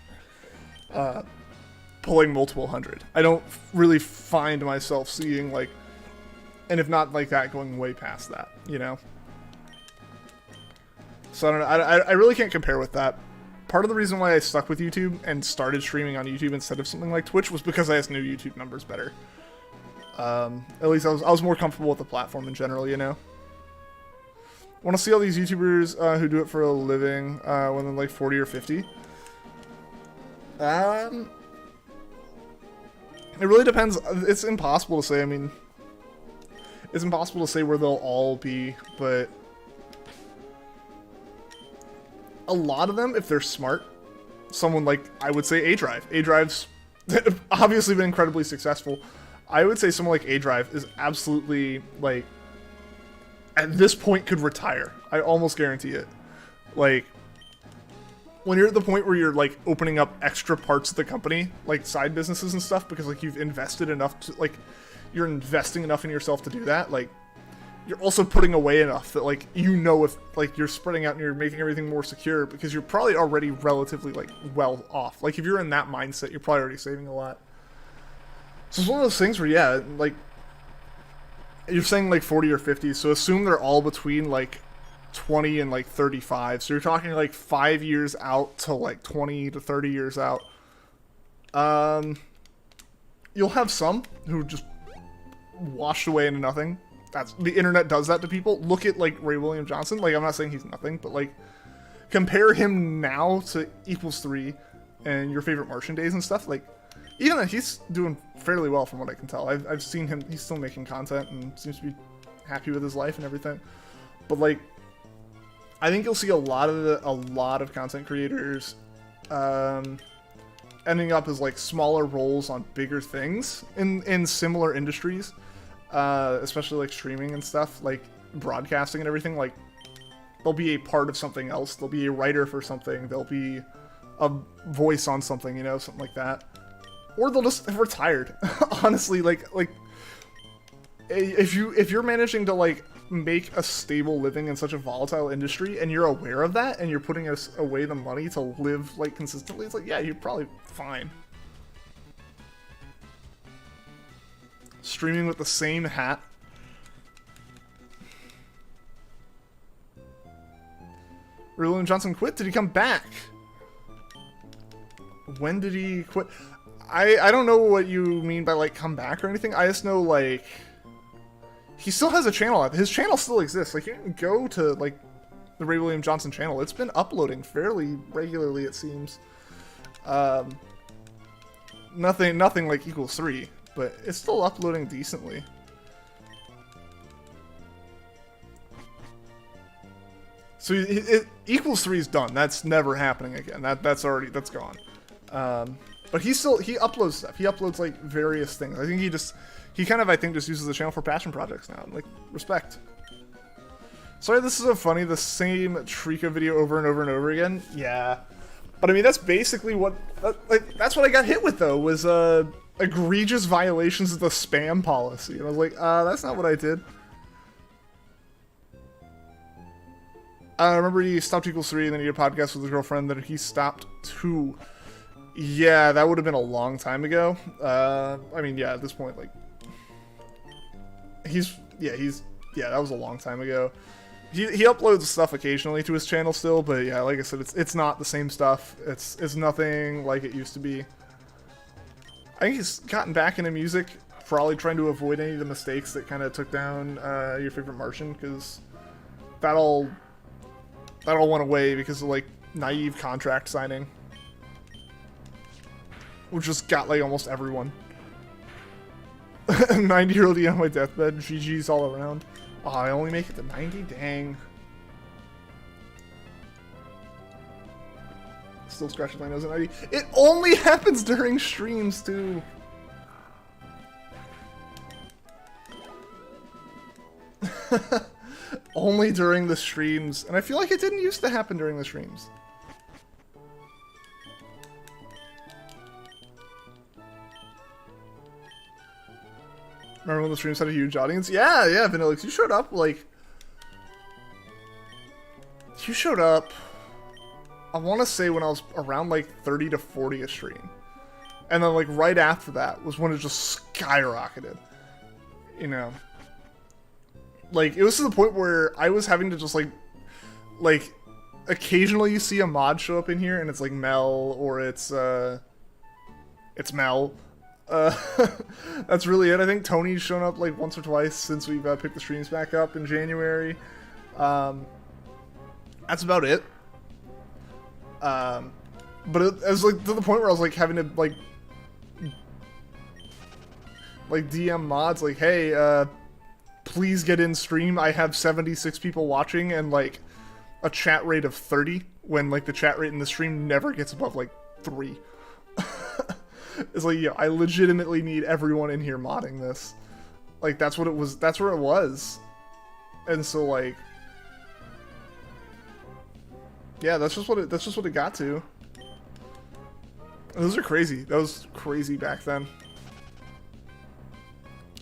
Pulling multiple hundred. I don't really find myself seeing like, and if not like that, going way past that, you know? So I don't know, I really can't compare with that. Part of the reason why I stuck with YouTube and started streaming on YouTube instead of something like Twitch was because I just knew YouTube numbers better. At least I was more comfortable with the platform in general, you know? Want to see all these YouTubers who do it for a living when they're like 40 or 50? It really depends. It's impossible to say. I mean, it's impossible to say where they'll all be, but a lot of them, if they're smart, someone like, I would say A-Drive. A-Drive's obviously been incredibly successful. I would say someone like A-Drive is absolutely, like, at this point could retire. I almost guarantee it. Like, when you're at the point where you're, like, opening up extra parts of the company, like side businesses and stuff, because, like, you've invested enough to, like, you're investing enough in yourself to do that, like, you're also putting away enough that, like, you know, if, like, you're spreading out and you're making everything more secure, because you're probably already relatively, like, well off. Like, if you're in that mindset, you're probably already saving a lot. So it's one of those things where, yeah, like, you're saying, like, 40 or 50, so assume they're all between, like, 20 and, like, 35. So you're talking, like, 5 years out to, like, 20 to 30 years out. You'll have some who just washed away into nothing. The internet does that to people. Look at, like, Ray William Johnson. Like, I'm not saying he's nothing, but, like, compare him now to Equals 3 and your favorite Martian days and stuff. Like, even then, he's doing fairly well from what I can tell. I've seen him. He's still making content and seems to be happy with his life and everything. But, like, I think you'll see a lot of content creators ending up as, like, smaller roles on bigger things in similar industries. Especially like streaming and stuff, like broadcasting and everything. Like, they'll be a part of something else. They'll be a writer for something. They'll be a voice on something, you know, something like that. Or they'll just retire. Honestly, like if you're managing to like make a stable living in such a volatile industry and you're aware of that and you're putting us away the money to live like consistently, it's like, yeah, you're probably fine. Streaming with the same hat. William Johnson quit? Did he come back? When did he quit? I don't know what you mean by like come back or anything. I just know like he still has a channel. His channel still exists. Like you can go to like the Ray William Johnson channel. It's been uploading fairly regularly, it seems. Nothing like equals 3, but it's still uploading decently. So equals 3 is done. That's never happening again. That's gone. But he uploads stuff. He uploads like various things. I think he kind of just uses the channel for passion projects now. Like respect. Sorry, this is so funny. The same Trico video over and over and over again. Yeah, but I mean that's basically what that's what I got hit with though was egregious violations of the spam policy. And I was like, that's not what I did. I remember he stopped equals 3 and then he had a podcast with his girlfriend that he stopped 2. Yeah, that would have been a long time ago. I mean, yeah, at this point, like, that was a long time ago. He uploads stuff occasionally to his channel still, but yeah, like I said, it's not the same stuff. It's nothing like it used to be. I think he's gotten back into music, probably trying to avoid any of the mistakes that kind of took down your favorite Martian, because that all went away because of like naive contract signing. Which just got like almost everyone. 90-year-old on my deathbed. GG's all around. Oh, I only make it to 90? Dang. Still scratching my nose at 90. It only happens during streams, too. Only during the streams. And I feel like it didn't used to happen during the streams. Remember when the streams had a huge audience? Yeah, Vanillix, you showed up, like... You showed up... I want to say when I was around, like, 30 to 40 a stream. And then, like, right after that was when it just skyrocketed. You know? Like, it was to the point where I was having to just, like... Occasionally you see a mod show up in here, and it's, like, Mel, or it's Mel. That's really it. I think Tony's shown up like once or twice since we've picked the streams back up in January. That's about it. But it was like to the point where I was like having to like DM mods like, hey, please get in stream. I have 76 people watching and like a chat rate of 30 when like the chat rate in the stream never gets above like 3. It's like, yeah, I legitimately need everyone in here modding this. Like, that's what it was. That's where it was. And so, like, yeah, that's just what it got to. And those are crazy. That was crazy back then.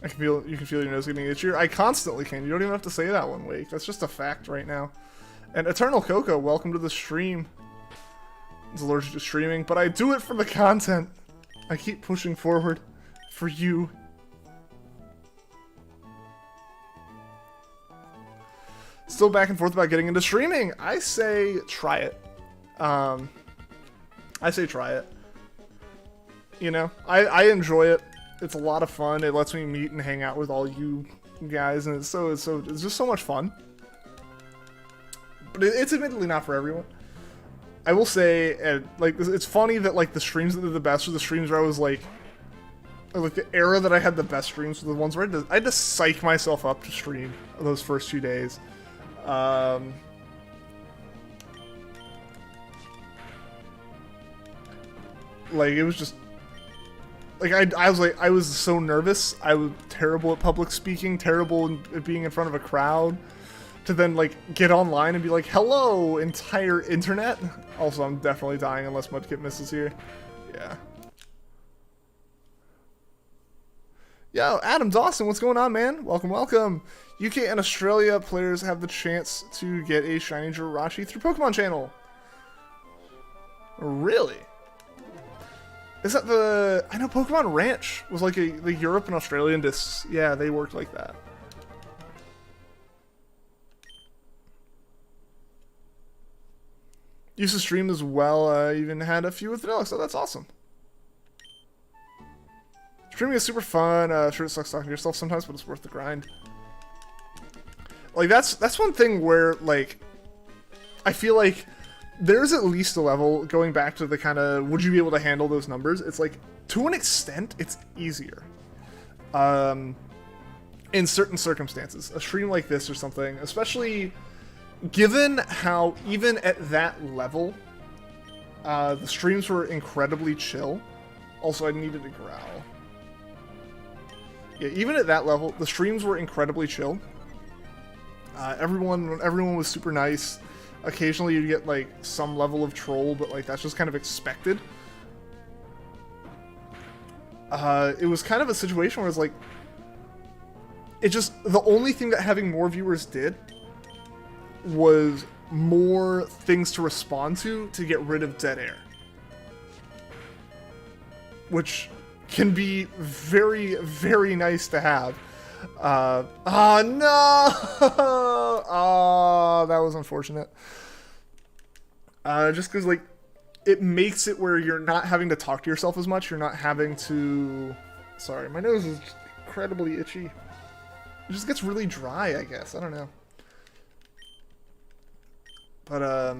You can feel your nose getting itchier. I constantly can. You don't even have to say that one, Wake. That's just a fact right now. And Eternal Coco, welcome to the stream. He's allergic to streaming, but I do it for the content. I keep pushing forward for you. Still back and forth about getting into streaming. I say try it. I say try it. You know, I enjoy it. It's a lot of fun. It lets me meet and hang out with all you guys, and it's just so much fun. But it's admittedly not for everyone. I will say, like, it's funny that, like, the streams that did the best are the streams where I was, like the era that I had the best streams were the ones where I had to psych myself up to stream those first 2 days. Like, it was just... Like, I was so nervous. I was terrible at public speaking, terrible at being in front of a crowd. To then, like, get online and be like, hello, entire internet. Also, I'm definitely dying unless Mudkip misses here. Yeah. Yo, Adam Dawson, what's going on, man? Welcome, welcome. UK and Australia players have the chance to get a shiny Jirachi through Pokemon Channel. Really? Is that the... I know Pokemon Ranch was like the Europe and Australian discs. Yeah, they worked like that. Used to stream as well, even had a few with Vanilla, so that's awesome. Streaming is super fun, sure it sucks talking to yourself sometimes, but it's worth the grind. Like, that's one thing where, like, I feel like there's at least a level, going back to the kind of, would you be able to handle those numbers? It's like, to an extent, it's easier. In certain circumstances. A stream like this or something, especially given how, even at that level, the streams were incredibly chill. Also, I needed to growl. Yeah, even at that level, the streams were incredibly chill. Everyone was super nice. Occasionally you'd get, like, some level of troll, but, like, that's just kind of expected. It was kind of a situation where it's like, the only thing that having more viewers did was more things to respond to get rid of dead air. Which can be very, very nice to have. Oh no! Oh, that was unfortunate. Just because, like, it makes it where you're not having to talk to yourself as much. You're not having to... Sorry, my nose is just incredibly itchy. It just gets really dry, I guess. I don't know. But,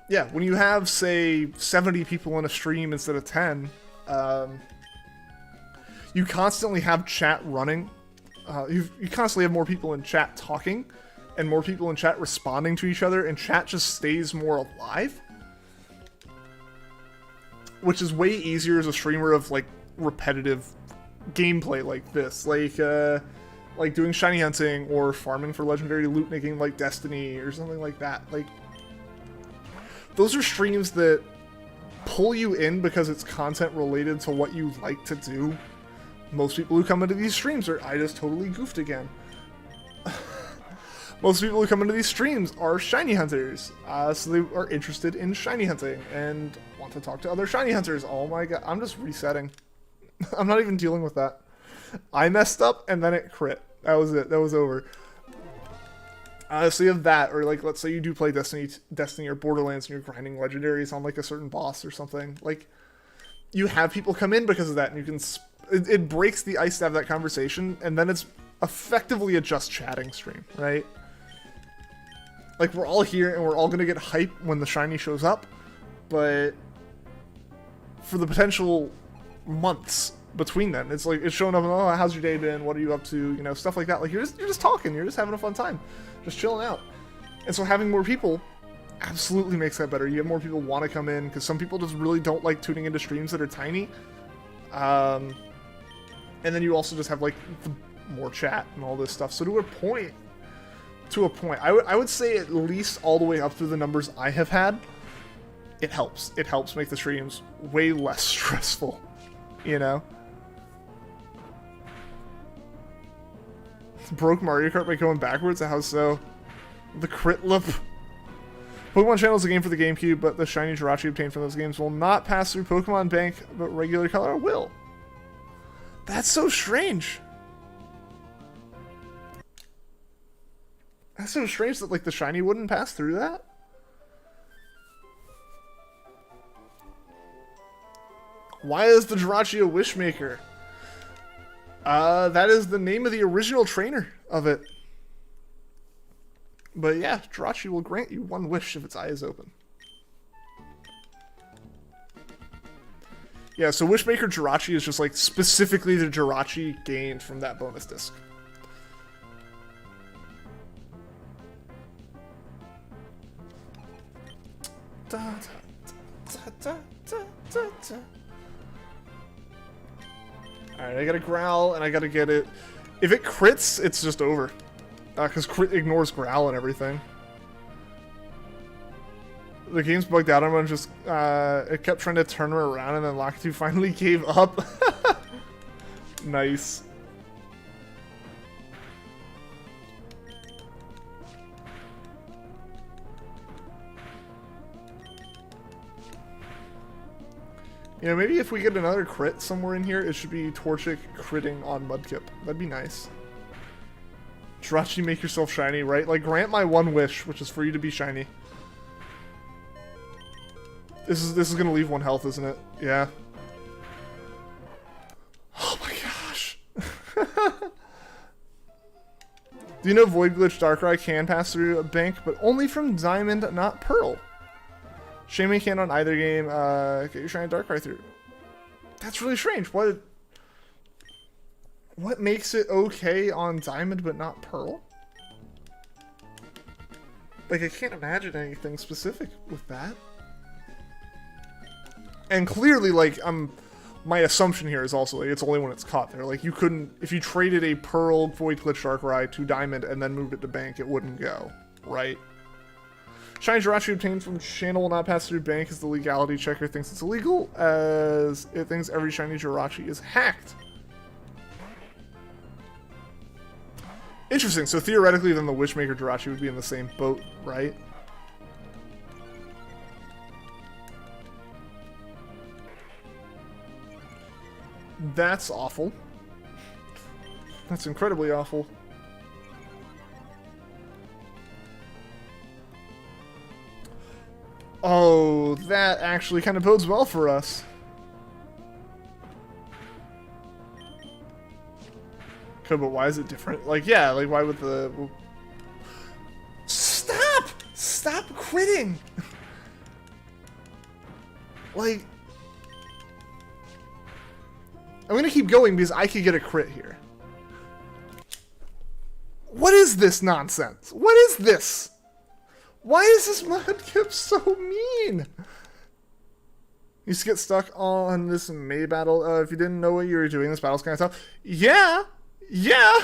yeah, when you have, say, 70 people in a stream instead of 10... you constantly have chat running. You constantly have more people in chat talking, and more people in chat responding to each other, and chat just stays more alive. Which is way easier as a streamer of, like, repetitive gameplay like this. Like doing shiny hunting, or farming for legendary loot making like Destiny, or something like that. Like, those are streams that pull you in because it's content related to what you like to do. Most people who come into these streams are... I just totally goofed again. Most people who come into these streams are shiny hunters. So they are interested in shiny hunting and want to talk to other shiny hunters. Oh my god, I'm just resetting. I'm not even dealing with that. I messed up and then it crit. That was it. That was over. So you have that, or like, let's say you do play Destiny or Borderlands and you're grinding legendaries on like a certain boss or something. Like, you have people come in because of that, and you can... It breaks the ice to have that conversation, and then it's effectively a just chatting stream, right? Like, we're all here, and we're all gonna get hype when the shiny shows up, but for the potential months between then, it's like, it's showing up and, oh, how's your day been? What are you up to? You know, stuff like that. Like, you're just talking, you're just having a fun time, just chilling out. And so having more people absolutely makes that better. You have more people want to come in, because some people just really don't like tuning into streams that are tiny. And then you also just have, like, more chat and all this stuff. So to a point, I would say at least all the way up through the numbers I have had, it helps. It helps make the streams way less stressful, you know? Broke Mario Kart by going backwards? How so? The crit lip. Pokemon Channel is a game for the GameCube, but the shiny Jirachi obtained from those games will not pass through Pokemon Bank, but regular color will. That's so strange. That's so strange that, like, the shiny wouldn't pass through that. Why is the Jirachi a Wishmaker? That is the name of the original trainer of it. But yeah, Jirachi will grant you one wish if its eye is open. Yeah, so Wishmaker Jirachi is just, like, specifically the Jirachi gained from that bonus disc. Alright, I gotta growl, and I gotta get it. If it crits, it's just over. Because crit ignores growl and everything. The game's bugged out. I'm just, it kept trying to turn her around, and then Lakitu finally gave up. Nice. You know, maybe if we get another crit somewhere in here, it should be Torchic critting on Mudkip. That'd be nice. Jirachi, make yourself shiny, right? Like, grant my one wish, which is for you to be shiny. This is gonna leave 1 health, isn't it? Yeah. Oh my gosh. Do you know Void Glitch Darkrai can pass through a bank, but only from Diamond, not Pearl? Shaming can on either game, get your shiny Darkrai through. That's really strange. What makes it okay on Diamond but not Pearl? Like, I can't imagine anything specific with that. And clearly, like, my assumption here is also, like, it's only when it's caught there. Like, you couldn't, if you traded a Pearl Void Glitch Darkrai to Diamond and then moved it to Bank, it wouldn't go, right? Shiny Jirachi obtained from channel will not pass through bank as the legality checker thinks it's illegal, as it thinks every shiny Jirachi is hacked. Interesting, so theoretically then the Wishmaker Jirachi would be in the same boat, right? That's awful. That's incredibly awful. Oh, that actually kind of bodes well for us. Okay, but why is it different? Like, yeah, like, why would the... Stop! Stop quitting! Like... I'm gonna keep going because I could get a crit here. What is this nonsense? What is this? Why is this Mudkip so mean? Used to get stuck on this May battle. If you didn't know what you were doing, this battle's kind of tough. Yeah! Yeah!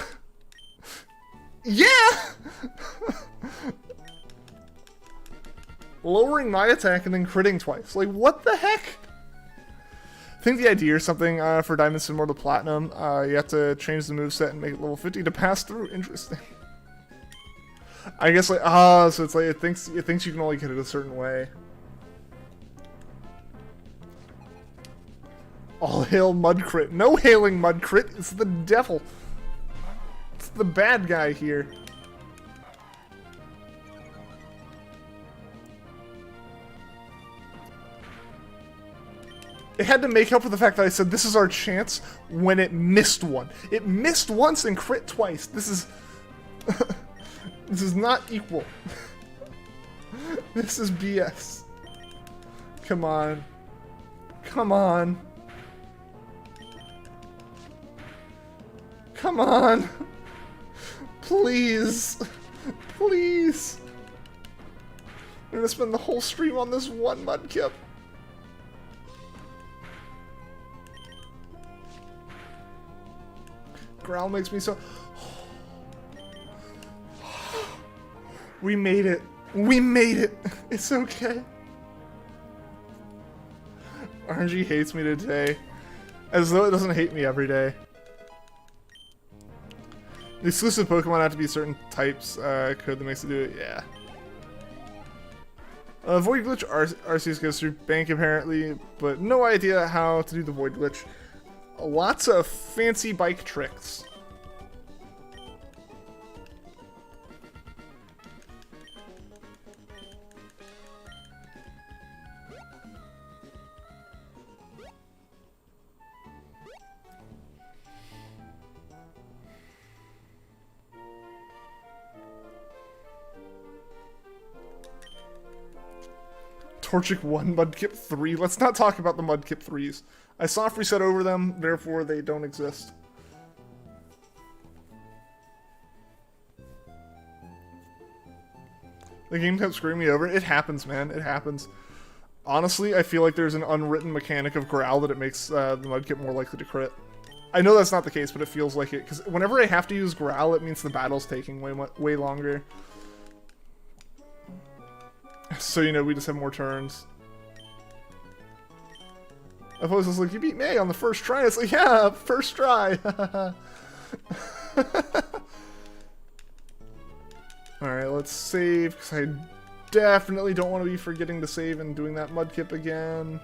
Yeah! Lowering my attack and then critting twice. Like, what the heck? I think the idea or something for Diamond similar to Platinum, you have to change the moveset and make it level 50 to pass through. Interesting. I guess, like, so it's like it thinks you can only get it a certain way. All hail Mudcrit. No hailing Mudcrit. It's the devil. It's the bad guy here. It had to make up for the fact that I said this is our chance when it missed one. It missed once and crit twice. This is... This is not equal. This is BS. Come on. Come on. Come on. Please. Please. I'm gonna spend the whole stream on this one Mudkip. Growl makes me so... We made it. We made it. It's okay. RNG hates me today. As though it doesn't hate me every day. The exclusive Pokemon have to be certain types code that makes it do it. Yeah. Void Glitch Arceus goes through bank apparently, but no idea how to do the Void Glitch. Lots of fancy bike tricks. Torchic 1, Mudkip 3. Let's not talk about the Mudkip 3s. I soft reset over them, therefore they don't exist. The game kept screwing me over. It happens, man. It happens. Honestly, I feel like there's an unwritten mechanic of Growl that it makes the Mudkip more likely to crit. I know that's not the case, but it feels like it. Because whenever I have to use Growl, it means the battle's taking way longer. So, you know, we just have more turns. I was just like, you beat me on the first try. It's like, yeah, first try. Alright, let's save, because I definitely don't want to be forgetting to save and doing that mudkip again.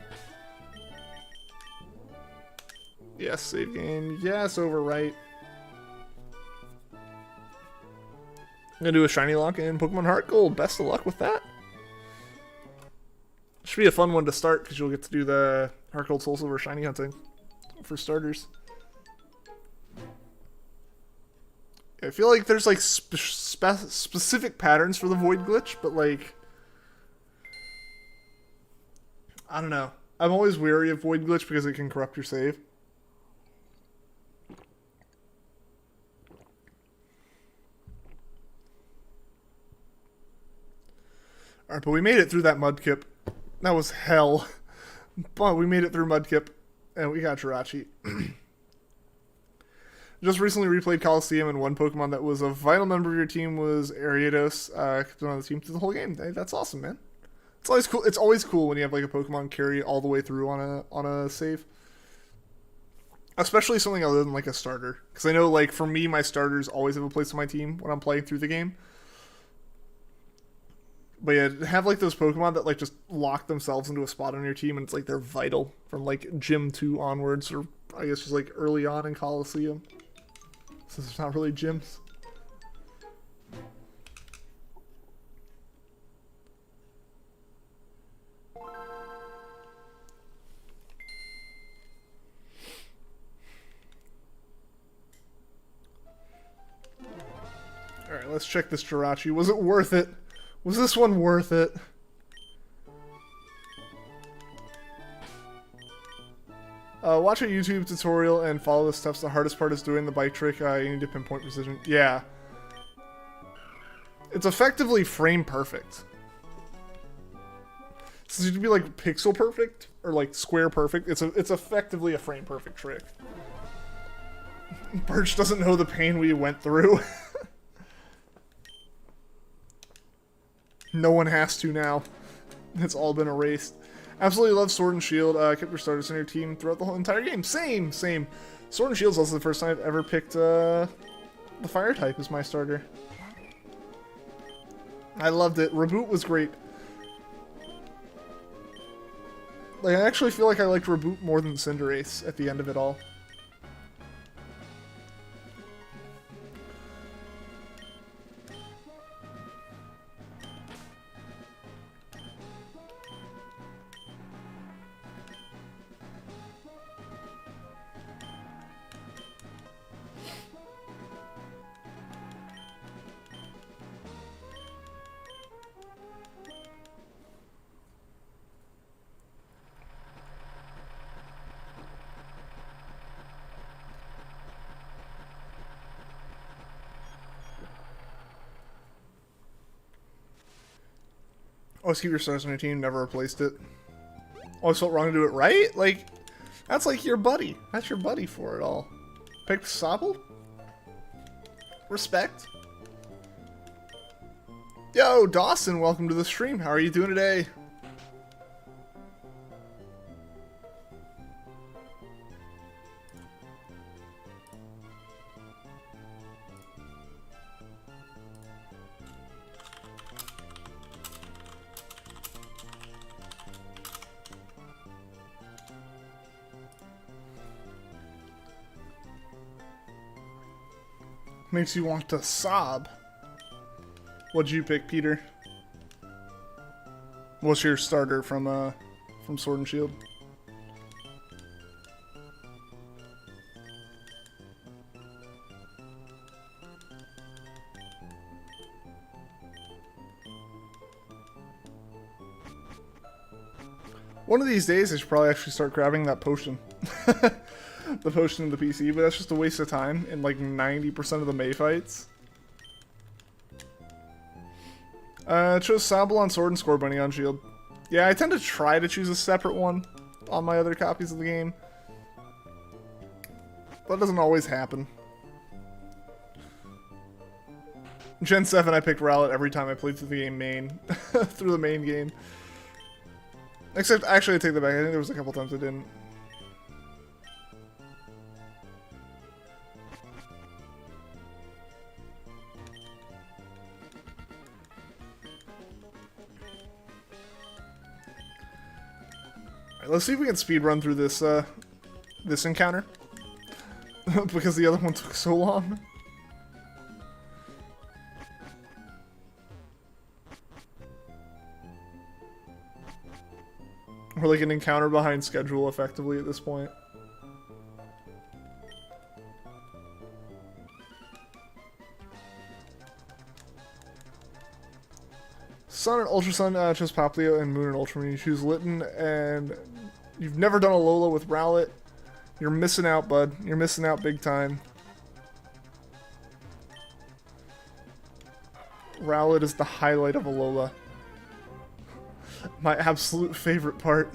Yes, save game. Yes, overwrite. I'm gonna do a shiny lock in Pokemon Heart Gold. Best of luck with that. Should be a fun one to start because you'll get to do the Heart Gold Soul Silver shiny hunting for starters. I feel like there's like specific patterns for the Void glitch, but like I don't know. I'm always wary of Void glitch because it can corrupt your save. Alright, but we made it through that mudkip. That was hell. But we made it through mudkip, and we got Jirachi. Just recently replayed Coliseum, and one Pokemon that was a vital member of your team was Ariados. Kept on the team through the whole game. Hey, that's awesome, man. It's always cool. It's always cool when you have like a Pokemon carry all the way through on a save. Especially something other than like a starter, because I know like for me, my starters always have a place on my team when I'm playing through the game. But yeah, have like those Pokemon that like just lock themselves into a spot on your team, and it's like they're vital from like Gym 2 onwards, or I guess just like early on in Coliseum. Since it's not really gyms. Alright, let's check this Jirachi. Was it worth it? Was this one worth it? Watch a YouTube tutorial and follow the steps. The hardest part is doing the bike trick. You need to pinpoint precision. Yeah. It's effectively frame perfect. So you to be like pixel perfect or like square perfect. It's effectively a frame perfect trick. Birch doesn't know the pain we went through. No one has to now. It's all been erased. Absolutely love Sword and Shield. Kept your starters in your team throughout the whole entire game. Same. Sword and Shield is also the first time I've ever picked the fire type as my starter. I loved it. Reboot was great. Like, I actually feel like I liked Reboot more than Cinderace at the end of it all. Always keep your stars on your team, never replaced it. Always felt wrong to do it right? Like, that's like your buddy. That's your buddy for it all. Picked Sobble? Respect. Yo, Dawson, welcome to the stream. How are you doing today? Makes you want to sob. What'd you pick, Peter? What's your starter from Sword and Shield? One of these days, I should probably actually start grabbing that potion. The potion in the PC, but that's just a waste of time in like 90% of the May fights. Chose Sobble on Sword and Scorbunny on Shield. Yeah, I tend to try to choose a separate one on my other copies of the game. But it doesn't always happen. Gen 7, I picked Rowlet every time I played through the game through the main game. Except, actually, I take that back. I think there was a couple times I didn't. let's see if we can speed run through this this encounter because the other one took so long. We're like an encounter behind schedule, effectively, at this point. Sun and Ultra Sun chose Poplio, and Moon and Ultramoon. You choose Litten, and you've never done a Lola with Rowlet. You're missing out, bud. You're missing out big time. Rowlet is the highlight of a Lola. My absolute favorite part.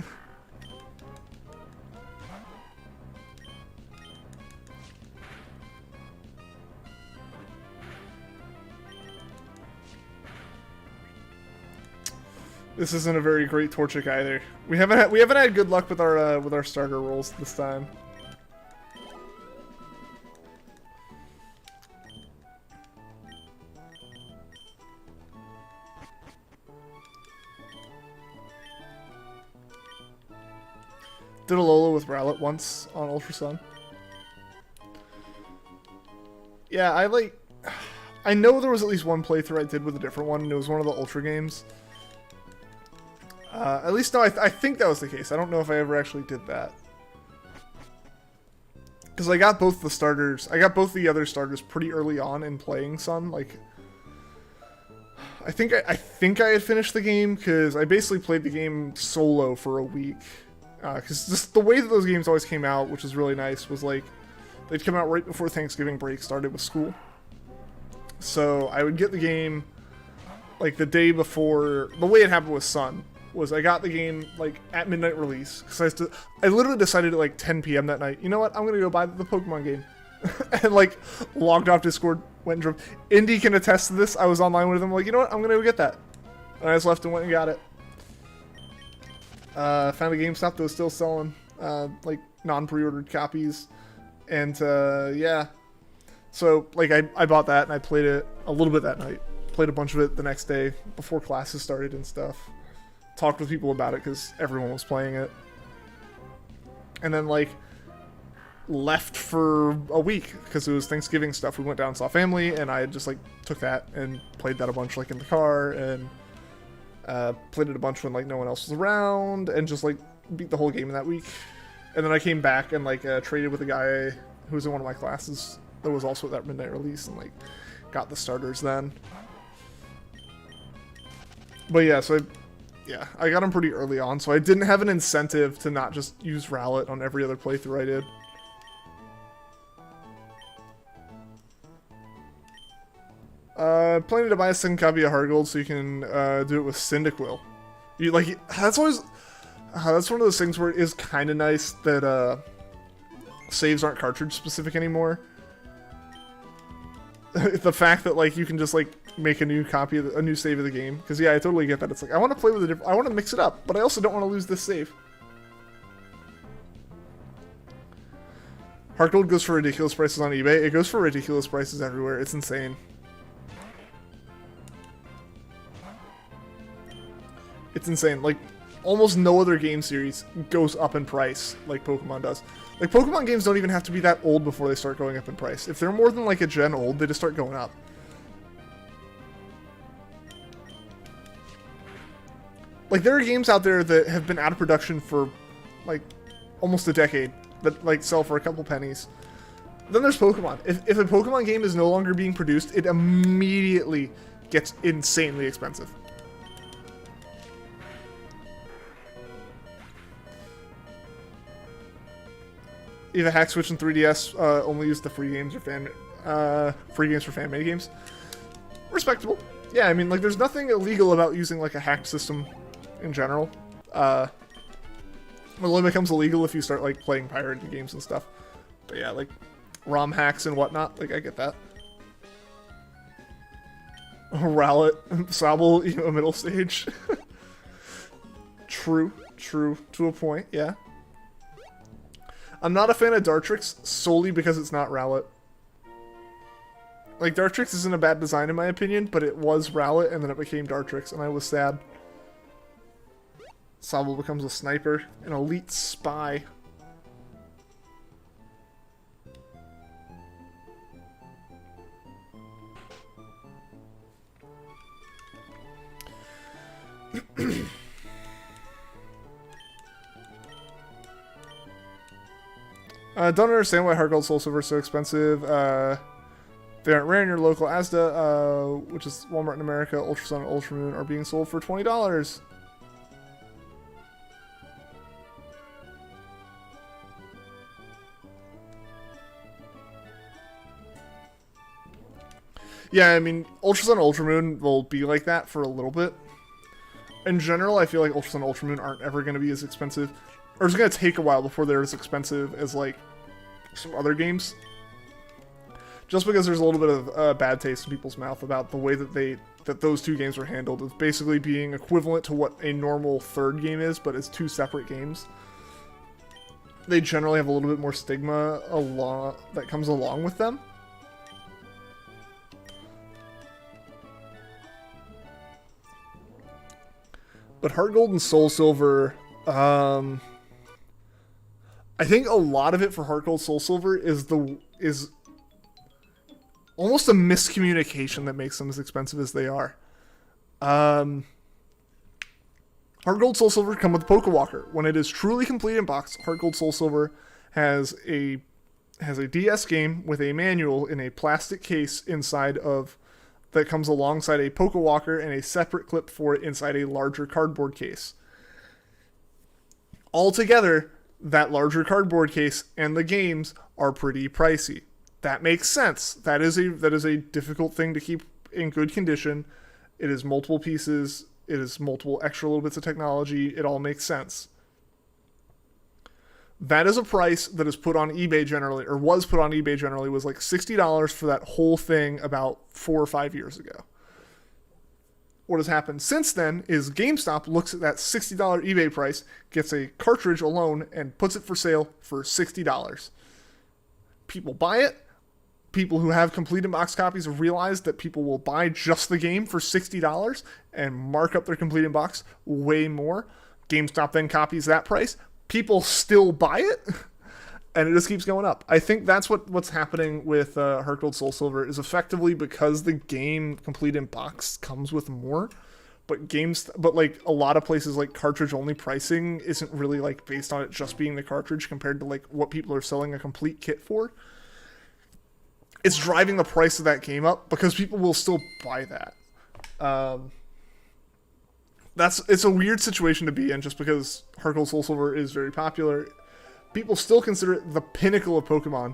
This isn't a very great Torchic either. We haven't had good luck with our starter rolls this time. Did a Lola with Rowlet once on Ultra Sun. Yeah, I know there was at least one playthrough I did with a different one, and it was one of the Ultra games. At least, no, I think that was the case. I don't know if I ever actually did that. Because I got both the starters, I got both the other starters pretty early on in playing Sun. Like, I think I had finished the game, because I basically played the game solo for a week. Because just the way that those games always came out, which was really nice, was like, they'd come out right before Thanksgiving break started with school. So I would get the game, like, the day before. The way it happened with Sun was I got the game, like, at midnight release. Because I literally decided at, like, 10 p.m. that night, you know what, I'm going to go buy the Pokemon game. And, like, logged off Discord, went and drove. Indy can attest to this. I was online with him, like, you know what, I'm going to go get that. And I just left and went and got it. Found a GameStop that was still selling, like, non-pre-ordered copies. And, yeah. So, like, I bought that, and I played it a little bit that night. Played a bunch of it the next day, before classes started and stuff. Talked with people about it, because everyone was playing it. And then, like, left for a week, because it was Thanksgiving stuff. We went down and saw family, and I just, like, took that and played that a bunch, like, in the car, and played it a bunch when, like, no one else was around, and just, like, beat the whole game in that week. And then I came back and, like, traded with a guy who was in one of my classes that was also at that midnight release, and, like, got the starters then. But yeah, so I got them pretty early on, so I didn't have an incentive to not just use Rowlet on every other playthrough I did. Planning to buy a second copy of Heart Gold so you can do it with Cyndaquil. You like that's always that's one of those things where it is kind of nice that saves aren't cartridge specific anymore. The fact that like you can just like make a new copy of a new save of the game, because yeah, I totally get that. It's like I want to play with a different, I want to mix it up, but I also don't want to lose this save. Heart Gold goes for ridiculous prices on eBay. It goes for ridiculous prices everywhere. It's insane. It's insane. Like, almost no other game series goes up in price like Pokemon does. Like, Pokemon games don't even have to be that old before they start going up in price. If they're more than, like, a gen old, they just start going up. Like, there are games out there that have been out of production for, like, almost a decade that, like, sell for a couple pennies. Then there's Pokemon. If a Pokemon game is no longer being produced, it immediately gets insanely expensive. You have a hack switch in 3DS, only use the free games or free games for fan-made games. Respectable. Yeah, I mean, like, there's nothing illegal about using, like, a hacked system in general. It only becomes illegal if you start, like, playing pirated games and stuff. But yeah, like, ROM hacks and whatnot, like, I get that. Rowlet, Sobble, you know, middle stage. True, to a point, yeah. I'm not a fan of Dartrix solely because it's not Rowlet. Like, Dartrix isn't a bad design in my opinion, but it was Rowlet and then it became Dartrix, and I was sad. Sabo becomes a sniper, an elite spy. Don't understand why Heart Gold Soul Silver is so expensive. They aren't rare in your local Asda, which is Walmart in America. Ultra Sun and Ultra Moon are being sold for $20. Yeah, I mean, Ultra Sun and Ultra Moon will be like that for a little bit. In general, I feel like Ultra Sun and Ultra Moon aren't ever going to be as expensive. Or it's going to take a while before they're as expensive as, like, some other games. Just because there's a little bit of bad taste in people's mouth about the way that those two games were handled. Of basically being equivalent to what a normal third game is, but it's two separate games. They generally have a little bit more stigma that comes along with them. But Heart Gold and Soul Silver, I think a lot of it for Heart Gold Soul Silver is almost a miscommunication that makes them as expensive as they are. Heart Gold Soul Silver come with Poke Walker. When it is truly complete in box, Heart Gold Soul Silver has a DS game with a manual in a plastic case inside of that comes alongside a Poke Walker and a separate clip for it inside a larger cardboard case. Altogether, that larger cardboard case and the games are pretty pricey. That makes sense. That is a difficult thing to keep in good condition. It is multiple pieces. It is multiple extra little bits of technology. It all makes sense. That is a price that is put on eBay generally, or was put on eBay generally, was like $60 for that whole thing about 4 or 5 years ago. What has happened since then is GameStop looks at that $60 eBay price, gets a cartridge alone, and puts it for sale for $60. People buy it. People who have complete in-box copies have realized that people will buy just the game for $60 and mark up their complete in-box way more. GameStop then copies that price. People still buy it, and it just keeps going up. I think that's what's happening with Heart Gold Soul Silver is effectively because the game complete in box comes with more, but like a lot of places like cartridge only pricing isn't really like based on it just being the cartridge compared to like what people are selling a complete kit for. It's driving the price of that game up because people will still buy that. It's a weird situation to be in just because Heart Gold Soul Silver is very popular. People still consider it the pinnacle of Pokemon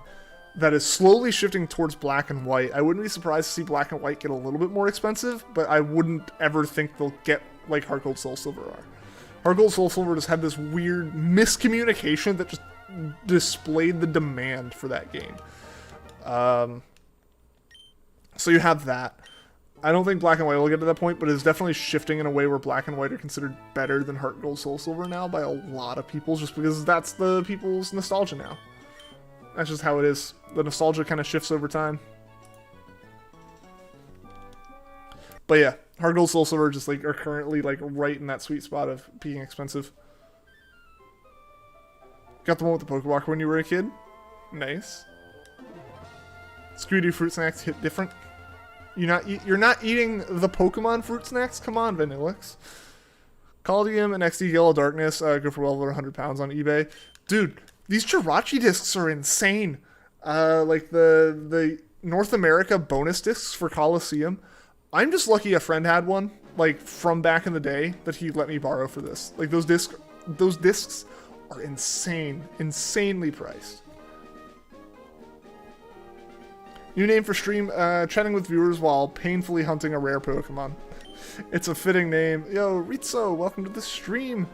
that is slowly shifting towards black and white. I wouldn't be surprised to see black and white get a little bit more expensive, but I wouldn't ever think they'll get like Heart Gold Soul Silver are. Heart Gold Soul Silver just had this weird miscommunication that just displayed the demand for that game. So you have that. I don't think Black and White will get to that point, but it's definitely shifting in a way where Black and White are considered better than Heart Gold Soul Silver now by a lot of people, just because that's the people's nostalgia now. That's just how it is. The nostalgia kind of shifts over time. But yeah, Heart Gold Soul Silver just like are currently like right in that sweet spot of being expensive. Got the one with the Pokewalker when you were a kid? Nice. Scooty fruit snacks hit different. You're not eating the Pokemon fruit snacks? Come on, Vanillix. Caldium and XD Yellow Darkness go for well over 100 pounds on eBay. Dude, these Jirachi discs are insane. Like the North America bonus discs for Coliseum. I'm just lucky a friend had one, like from back in the day, that he let me borrow for this. Like those discs are insane, insanely priced. New name for stream, chatting with viewers while painfully hunting a rare Pokemon. It's a fitting name. Yo, Ritzo, welcome to the stream.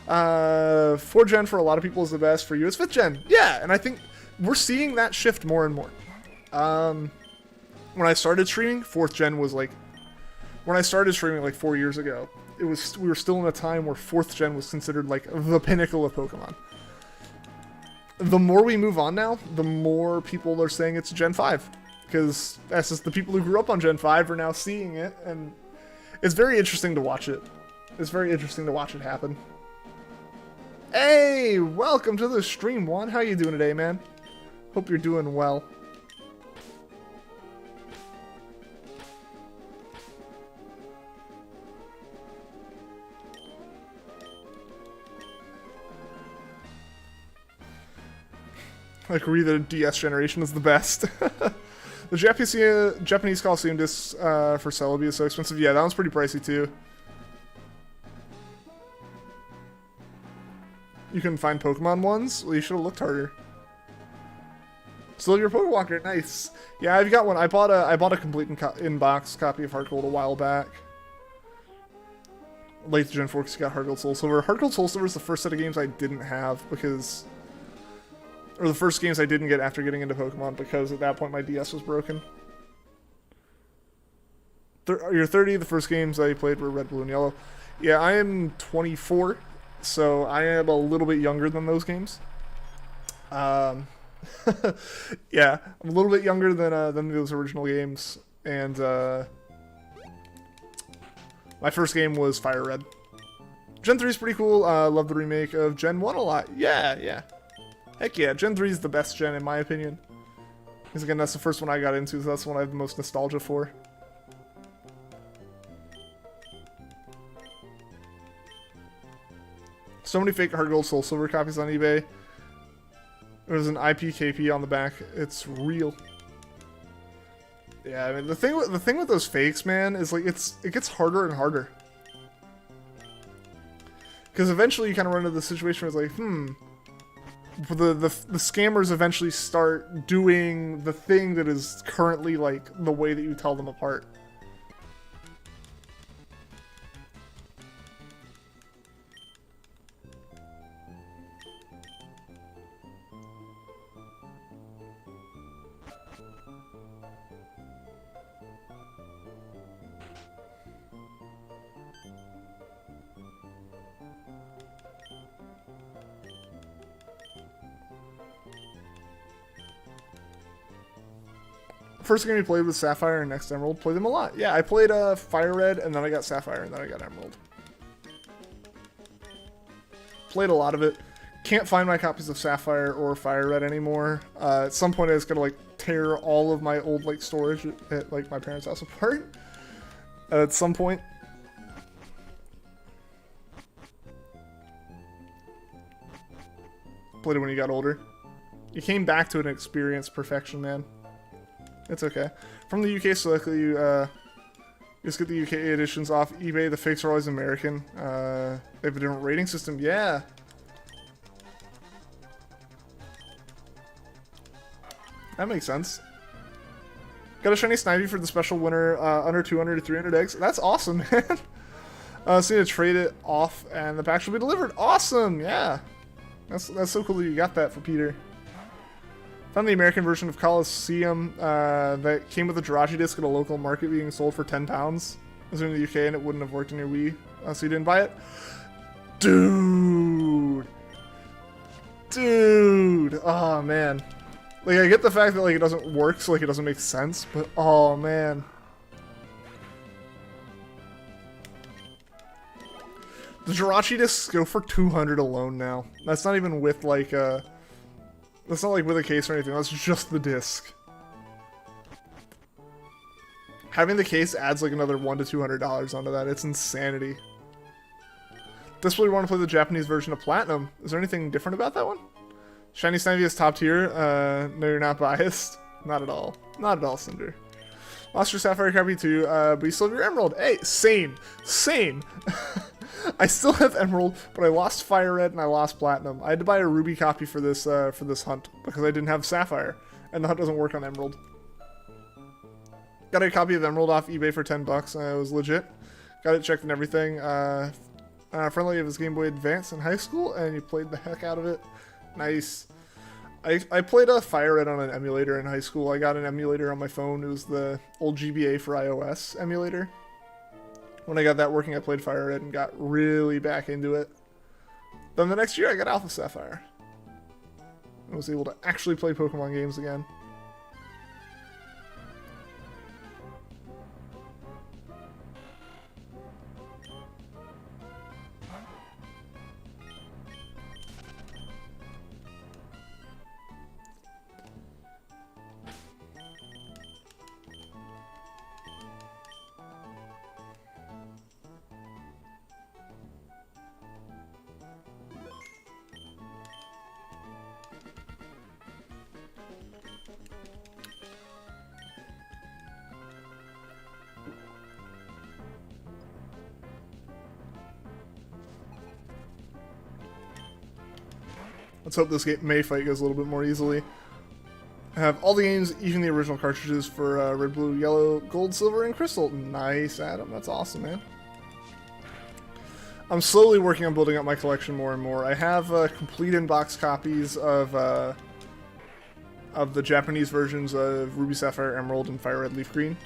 4th gen for a lot of people is the best. For you, it's 5th gen. Yeah, and I think we're seeing that shift more and more. When I started streaming, 4th gen was like... When I started streaming like 4 years ago, we were still in a time where 4th gen was considered like the pinnacle of Pokemon. The more we move on now, the more people are saying it's Gen 5. Because that's just the people who grew up on Gen 5 are now seeing it, and it's very interesting to watch it. It's very interesting to watch it happen. Hey, welcome to the stream, Juan. How you doing today, man? Hope you're doing well. I agree that a DS generation is the best. The Japanese Coliseum discs for Celebi is so expensive. Yeah, that one's pretty pricey too. You can find Pokemon ones? Well, you should have looked harder. Still your Pokewalker, nice. Yeah, I've got one. I bought a complete in-box copy of Heart Gold a while back. Late Gen 4 because you got Heart Gold Soul Silver. Heart Gold Soul Silver is the first set of games I didn't have because... Or the first games I didn't get after getting into Pokemon because at that point my DS was broken. You're 30, the first games I played were Red, Blue, and Yellow. Yeah, I am 24, so I am a little bit younger than those games. Yeah, I'm a little bit younger than those original games, and my first game was Fire Red. Gen 3 is pretty cool. Love the remake of Gen 1 a lot. Yeah. Heck yeah, Gen 3 is the best gen in my opinion. Because again, that's the first one I got into, so that's the one I have the most nostalgia for. So many fake Heart Gold Soul Silver copies on eBay. There's an IPKP on the back. It's real. Yeah, I mean the thing with those fakes, man, is like it gets harder and harder. Because eventually you kind of run into the situation where it's like, the scammers eventually start doing the thing that is currently like the way that you tell them apart. First game we played was Sapphire and Next Emerald. Played them a lot. Yeah, I played Fire Red, and then I got Sapphire, and then I got Emerald. Played a lot of it. Can't find my copies of Sapphire or Fire Red anymore. At some point I was gonna like tear all of my old like storage at like my parents' house apart. At some point. Played it when you got older. You came back to an experience perfection, man. It's okay. From the UK, so luckily you just get the UK editions off eBay. The fakes are always American. They have a different rating system. Yeah. That makes sense. Got a shiny Snivy for the special winner under 200 to 300 eggs. That's awesome, man. So you need to trade it off and the pack will be delivered. Awesome, yeah. That's so cool that you got that for Peter. Found the American version of Coliseum that came with a Jirachi disc at a local market being sold for £10. It was in the UK and it wouldn't have worked in your Wii, so you didn't buy it? Dude! Oh, man. Like, I get the fact that, like, it doesn't work, so, like, it doesn't make sense, but, oh, man. The Jirachi discs go for 200 alone now. That's not even with, like, that's not like with a case or anything, that's just the disc. Having the case adds like another $100 to $200 onto that. It's insanity. Desperately want to play the Japanese version of Platinum. Is there anything different about that one? Shiny Snivy is top tier. No, you're not biased. Not at all. Not at all, Cinder. Lost your Sapphire copy too, but you still have your Emerald. Hey, same. I still have Emerald, but I lost Fire Red and I lost Platinum. I had to buy a Ruby copy for this hunt because I didn't have Sapphire, and the hunt doesn't work on Emerald. Got a copy of Emerald off eBay for $10. It was legit. Got it checked and everything. Friendly of his Game Boy Advance in high school, and you played the heck out of it. Nice. I played a Fire Red on an emulator in high school. I got an emulator on my phone. It was the old GBA for iOS emulator. When I got that working, I played Fire Red and got really back into it. Then the next year, I got Alpha Sapphire. I was able to actually play Pokemon games again. Let's hope this May fight goes a little bit more easily. I have all the games, even the original cartridges for Red, Blue, Yellow, Gold, Silver, and Crystal. Nice, Adam. That's awesome, man. I'm slowly working on building up my collection more and more. I have complete in-box copies of the Japanese versions of Ruby, Sapphire, Emerald, and Fire Red, Leaf Green.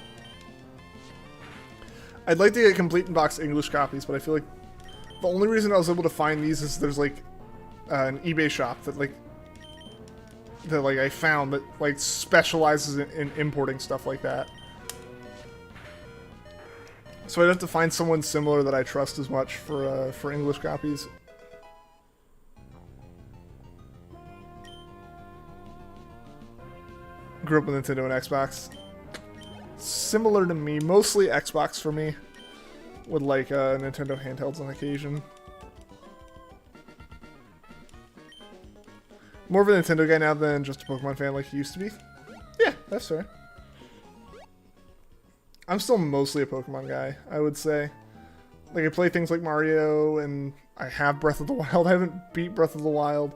I'd like to get complete in-box English copies, but I feel like the only reason I was able to find these is there's like an eBay shop that I found that like specializes in importing stuff like that. So I'd have to find someone similar that I trust as much for English copies. Grew up with Nintendo and Xbox. Similar to me, mostly Xbox for me, with like Nintendo handhelds on occasion. More of a Nintendo guy now than just a Pokemon fan like he used to be. Yeah, that's fair. I'm still mostly a Pokemon guy, I would say. Like, I play things like Mario, and I have Breath of the Wild. I haven't beat Breath of the Wild.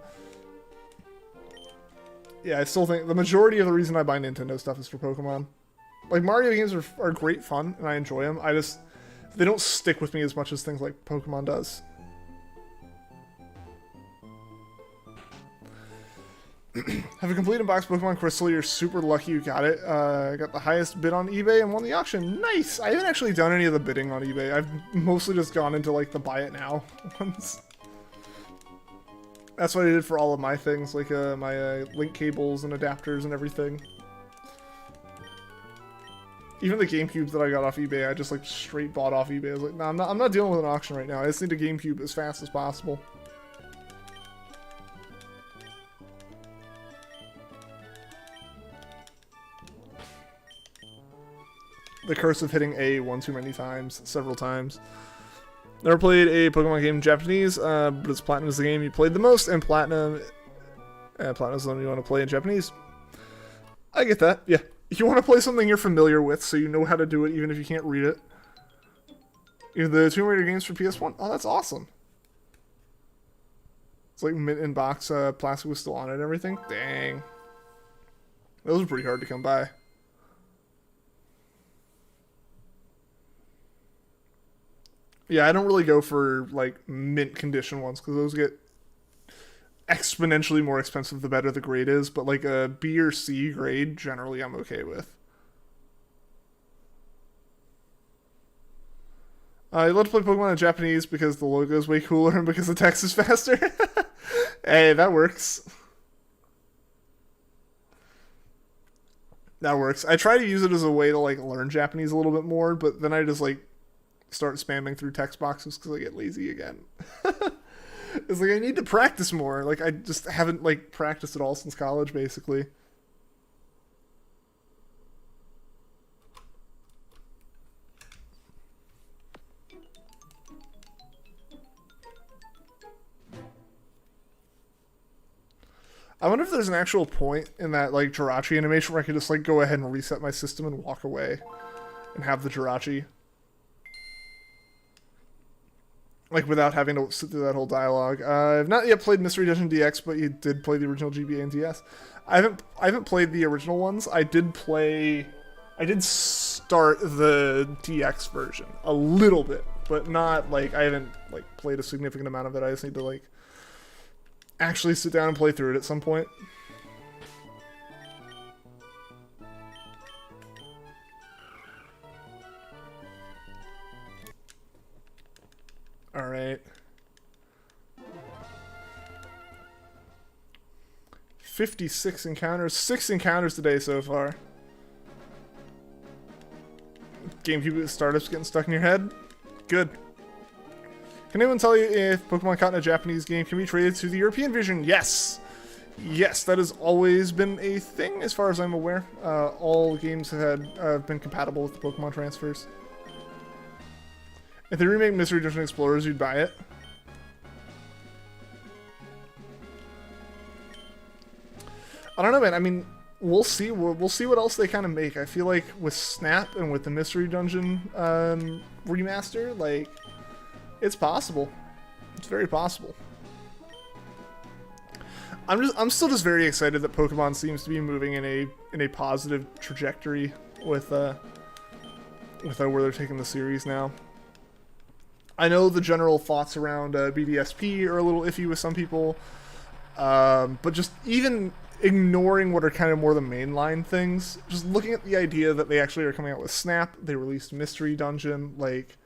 Yeah, I still think the majority of the reason I buy Nintendo stuff is for Pokemon. Like, Mario games are great fun, and I enjoy them. They don't stick with me as much as things like Pokemon does. Have a complete in-box Pokemon Crystal. You're super lucky you got it. Got the highest bid on eBay and won the auction. Nice! I haven't actually done any of the bidding on eBay. I've mostly just gone into, like, the buy it now ones. That's what I did for all of my things, like my link cables and adapters and everything. Even the GameCubes that I got off eBay, I just like straight bought off eBay. I was like, no, I'm not dealing with an auction right now. I just need a GameCube as fast as possible. The curse of hitting A one too many times, several times. Never played a Pokemon game in Japanese, but it's Platinum is the game you played the most, and Platinum is the one you want to play in Japanese. I get that, yeah. You want to play something you're familiar with, so you know how to do it, even if you can't read it. The Tomb Raider games for PS1? Oh, that's awesome. It's like mint in box, plastic was still on it and everything. Dang. Those were pretty hard to come by. Yeah, I don't really go for, like, mint condition ones, because those get exponentially more expensive the better the grade is, but, like, a B or C grade, generally I'm okay with. You love to play Pokemon in Japanese because the logo is way cooler and because the text is faster. Hey, that works. That works. I try to use it as a way to, like, learn Japanese a little bit more, but then I just, like, start spamming through text boxes because I get lazy again. It's like I need to practice more. Like I just haven't like practiced at all since college, basically. I wonder if there's an actual point in that like Jirachi animation where I could just like go ahead and reset my system and walk away and have the Jirachi. Like, without having to sit through that whole dialogue. I've not yet played Mystery Dungeon DX, but you did play the original GBA and DS. I haven't played the original ones. I did start the DX version a little bit, but not, like, I haven't, like, played a significant amount of it. I just need to, like, actually sit down and play through it at some point. Alright. 56 encounters. 6 encounters today so far. GameCube startups getting stuck in your head? Good. Can anyone tell you if Pokemon caught in a Japanese game can be traded to the European version? Yes! Yes, that has always been a thing as far as I'm aware. All games have been compatible with the Pokemon transfers. If they remake Mystery Dungeon Explorers, you'd buy it. I don't know, man. I mean, we'll see. We'll see what else they kind of make. I feel like with Snap and with the Mystery Dungeon remaster, like, it's possible. It's very possible. I'm still just very excited that Pokemon seems to be moving in a positive trajectory with where they're taking the series now. I know the general thoughts around BDSP are a little iffy with some people, but just even ignoring what are kind of more the mainline things, just looking at the idea that they actually are coming out with Snap, they released Mystery Dungeon, like,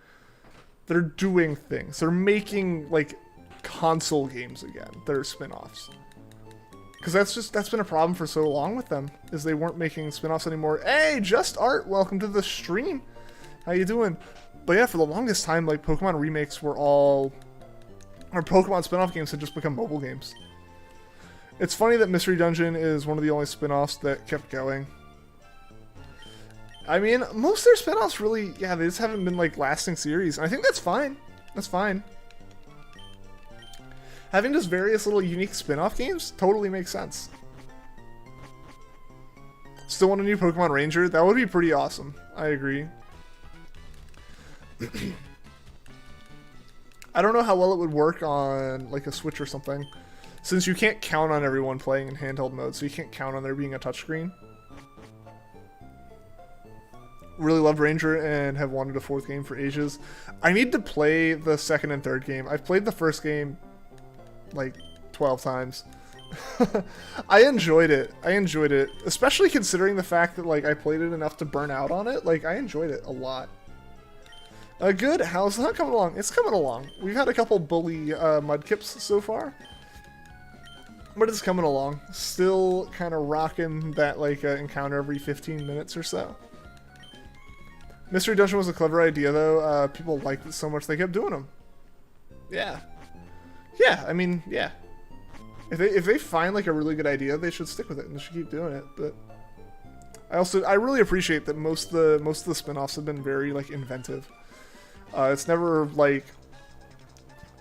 they're doing things. They're making, like, console games again that are spin-offs. Because that's been a problem for so long with them, is they weren't making spin-offs anymore. Hey, Just Art, welcome to the stream. How you doing? But yeah, for the longest time, like, Pokemon remakes were all... or Pokemon spin-off games had just become mobile games. It's funny that Mystery Dungeon is one of the only spin-offs that kept going. I mean, most of their spin-offs really, yeah, they just haven't been, like, lasting series. And I think that's fine. That's fine. Having just various little unique spin-off games totally makes sense. Still want a new Pokemon Ranger? That would be pretty awesome. I agree. I don't know how well it would work on, like, a Switch or something. Since you can't count on everyone playing in handheld mode, so you can't count on there being a touchscreen. Really loved Ranger and have wanted a fourth game for ages. I need to play the second and third game. I've played the first game, like, 12 times. I enjoyed it. Especially considering the fact that, like, I played it enough to burn out on it. Like, I enjoyed it a lot. Good. How's that coming along? It's coming along. We've had a couple bully Mudkips so far. But it's coming along. Still kind of rocking that, like, encounter every 15 minutes or so. Mystery Dungeon was a clever idea, though. People liked it so much they kept doing them. Yeah. Yeah, I mean, yeah. If they find, like, a really good idea, they should stick with it, and they should keep doing it. But I really appreciate that most of the spin-offs have been very, like, inventive. It's never, like,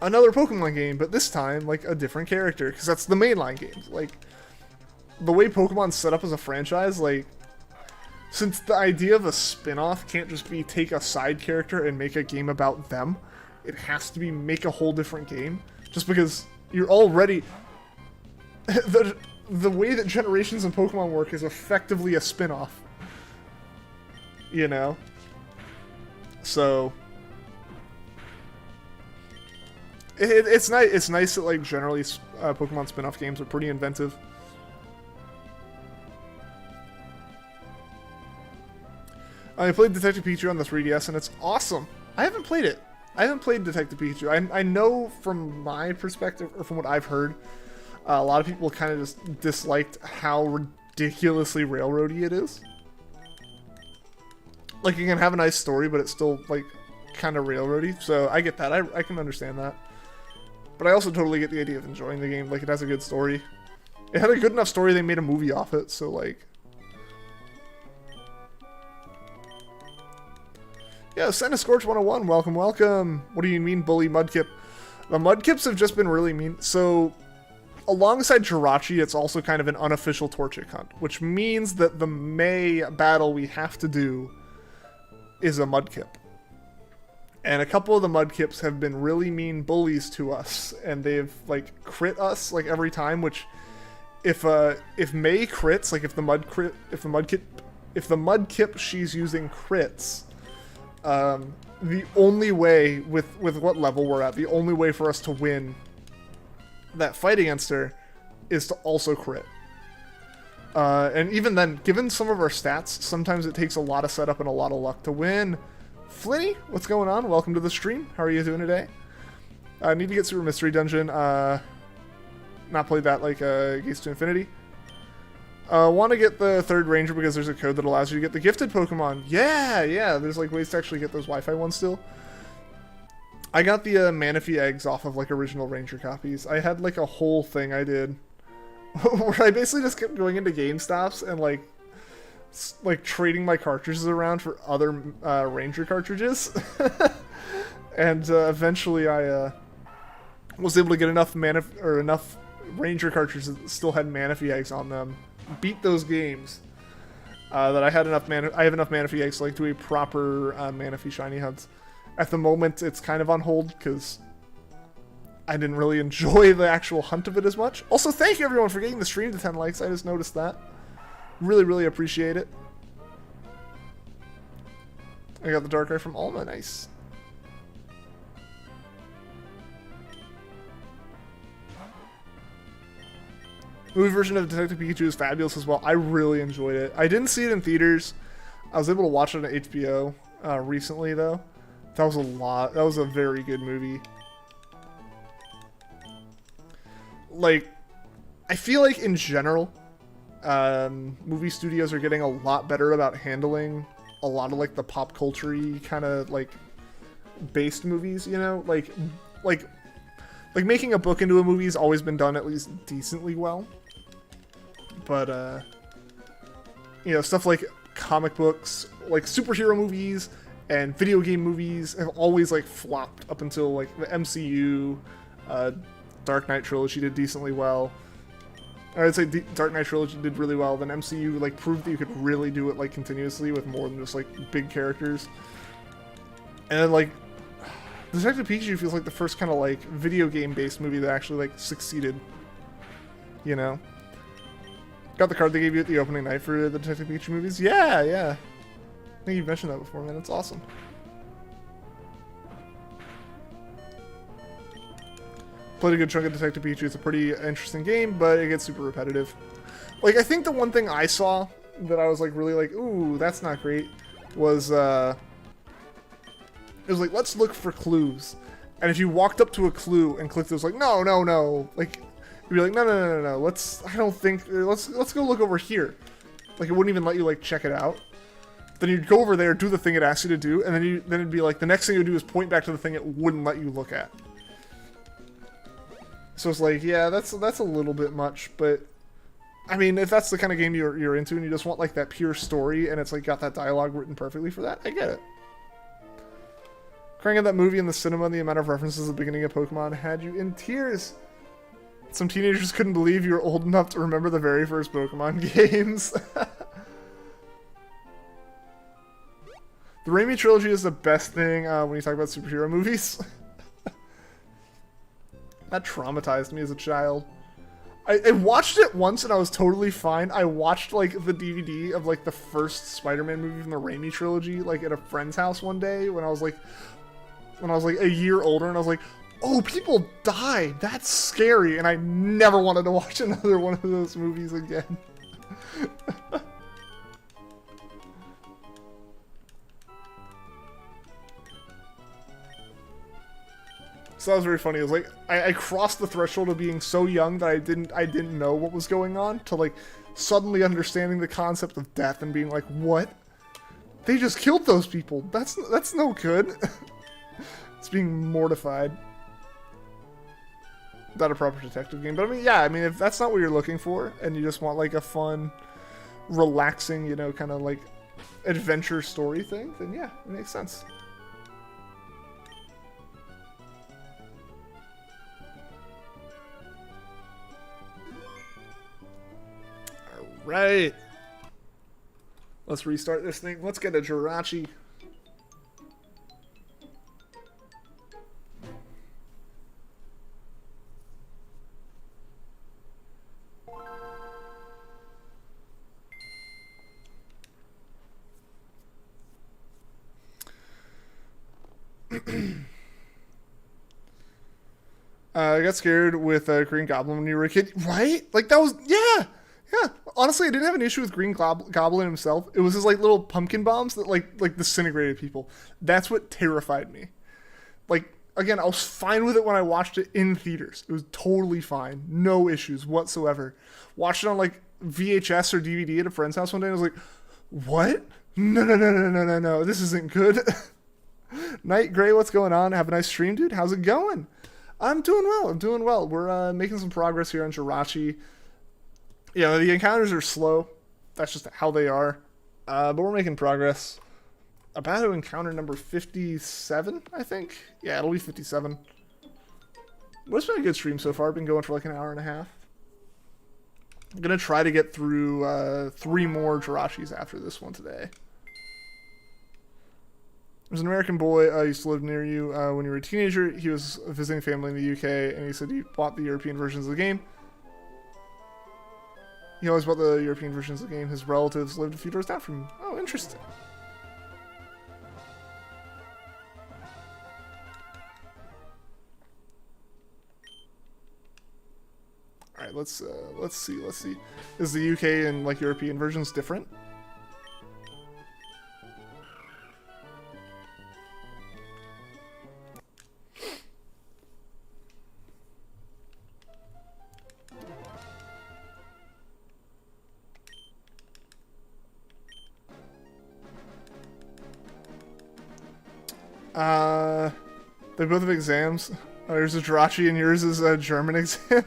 another Pokemon game, but this time, like, a different character, because that's the mainline games. Like, the way Pokemon's set up as a franchise, like, since the idea of a spin-off can't just be take a side character and make a game about them, it has to be make a whole different game, just because you're already... the way that Generations in Pokemon work is effectively a spin-off. You know? So... It's nice. It's nice that, like, generally Pokemon spin-off games are pretty inventive. I played Detective Pikachu on the 3DS, and it's awesome. I haven't played it. I haven't played Detective Pikachu. I know from my perspective, or from what I've heard, a lot of people kind of just disliked how ridiculously railroady it is. Like, you can have a nice story, but it's still, like, kind of railroady. So I get that. I can understand that. But I also totally get the idea of enjoying the game. Like, it has a good story. It had a good enough story they made a movie off it, so, like... Yeah, Santa Scorch 101, welcome, welcome. What do you mean, bully Mudkip? The Mudkips have just been really mean. So, alongside Jirachi, it's also kind of an unofficial Torchic hunt, which means that the May battle we have to do is a Mudkip. And a couple of the Mudkips have been really mean bullies to us, and they've, like, crit us, like, every time, which, if May crits, like, if the Mudkip she's using crits, the only way, with what level we're at, the only way for us to win that fight against her is to also crit. And even then, given some of our stats, sometimes it takes a lot of setup and a lot of luck to win. Flinny, what's going on? Welcome to the stream. How are you doing today? I need to get Super Mystery Dungeon. Not played that like Gates to Infinity. Want to get the third Ranger because there's a code that allows you to get the gifted Pokemon. Yeah, there's like ways to actually get those Wi-Fi ones still. I got the Manaphy eggs off of like original Ranger copies. I had like a whole thing I did where I basically just kept going into GameStops and like trading my cartridges around for other Ranger cartridges. And eventually I was able to get enough enough Ranger cartridges that still had Manaphy eggs on them. Beat those games that I had enough I have enough Manaphy eggs to like do a proper Manaphy shiny hunt. At the moment, it's kind of on hold because I didn't really enjoy the actual hunt of it as much. Also, thank you everyone for getting the stream to 10 likes. I just noticed that. Really, really appreciate it. I got the Dark Eye from Alma. Nice. Movie version of Detective Pikachu is fabulous as well. I really enjoyed it. I didn't see it in theaters. I was able to watch it on HBO recently, though. That was a lot. That was a very good movie. Like, I feel like in general, movie studios are getting a lot better about handling a lot of like the pop culture-y kind of like based movies, you know, like making a book into a movie has always been done at least decently well. But you know, stuff like comic books, like superhero movies and video game movies have always like flopped up until like the MCU. Dark Knight trilogy did decently well. Or I'd say Dark Knight trilogy did really well. Then MCU like proved that you could really do it like continuously with more than just like big characters. And then like Detective Pikachu feels like the first kind of like video game based movie that actually like succeeded. You know, got the card they gave you at the opening night for the Detective Pikachu movies. Yeah, yeah. I think you've mentioned that before, man. It's awesome. Played a good chunk of Detective Pikachu. It's a pretty interesting game, but it gets super repetitive. Like, I think the one thing I saw that I was like really like, ooh, that's not great, was it was like, let's look for clues. And if you walked up to a clue and clicked, it was like, no, no, no. Like, you'd be like, no, no, no, no, no. Let's go look over here. Like, it wouldn't even let you like check it out. Then you'd go over there, do the thing it asked you to do, and then it'd be like, the next thing you'd do is point back to the thing it wouldn't let you look at. So it's like, yeah, that's a little bit much, but I mean, if that's the kind of game you're into and you just want like that pure story and it's like got that dialogue written perfectly for that, I get it. Crying at that movie in the cinema, the amount of references at the beginning of Pokemon had you in tears. Some teenagers couldn't believe you were old enough to remember the very first Pokemon games. The Raimi trilogy is the best thing when you talk about superhero movies. That traumatized me as a child. I watched it once and I was totally fine. I watched like the DVD of like the first Spider-Man movie from the Raimi trilogy like at a friend's house one day when I was like a year older, and I was like, oh, people died. That's scary, and I never wanted to watch another one of those movies again. So that was very funny. It was like I crossed the threshold of being so young that I didn't know what was going on, to like suddenly understanding the concept of death and being like, what? They just killed those people. That's no good. It's being mortified. Not a proper detective game, but I mean, yeah, I mean, if that's not what you're looking for and you just want like a fun, relaxing, you know, kind of like adventure story thing, then yeah, it makes sense. Right. Let's restart this thing. Let's get a Jirachi. I got scared with Green Goblin when you were a kid. Right? Like, that was... Yeah! Yeah. Honestly, I didn't have an issue with Green Goblin himself. It was his, like, little pumpkin bombs that, like disintegrated people. That's what terrified me. Like, again, I was fine with it when I watched it in theaters. It was totally fine. No issues whatsoever. Watched it on, like, VHS or DVD at a friend's house one day, and I was like, what? No, no, no, no, no, no, no. This isn't good. Night Gray, what's going on? Have a nice stream, dude. How's it going? I'm doing well. I'm doing well. We're making some progress here on Jirachi. Yeah, the encounters are slow. That's just how they are. But we're making progress. About to encounter number 57, I think. Yeah, it'll be 57. But it's been a good stream so far. Been going for like an hour and a half. I'm going to try to get through 3 more Jirachis after this one today. There's an American boy used to live near you when you were a teenager. He was visiting family in the UK, and he said he bought the European versions of the game. He always bought the European versions of the game. His relatives lived a few doors down from him. Oh, interesting. All right, let's see. Is the UK and like European versions different? They both have exams. Yours is Jirachi and yours is a German exam.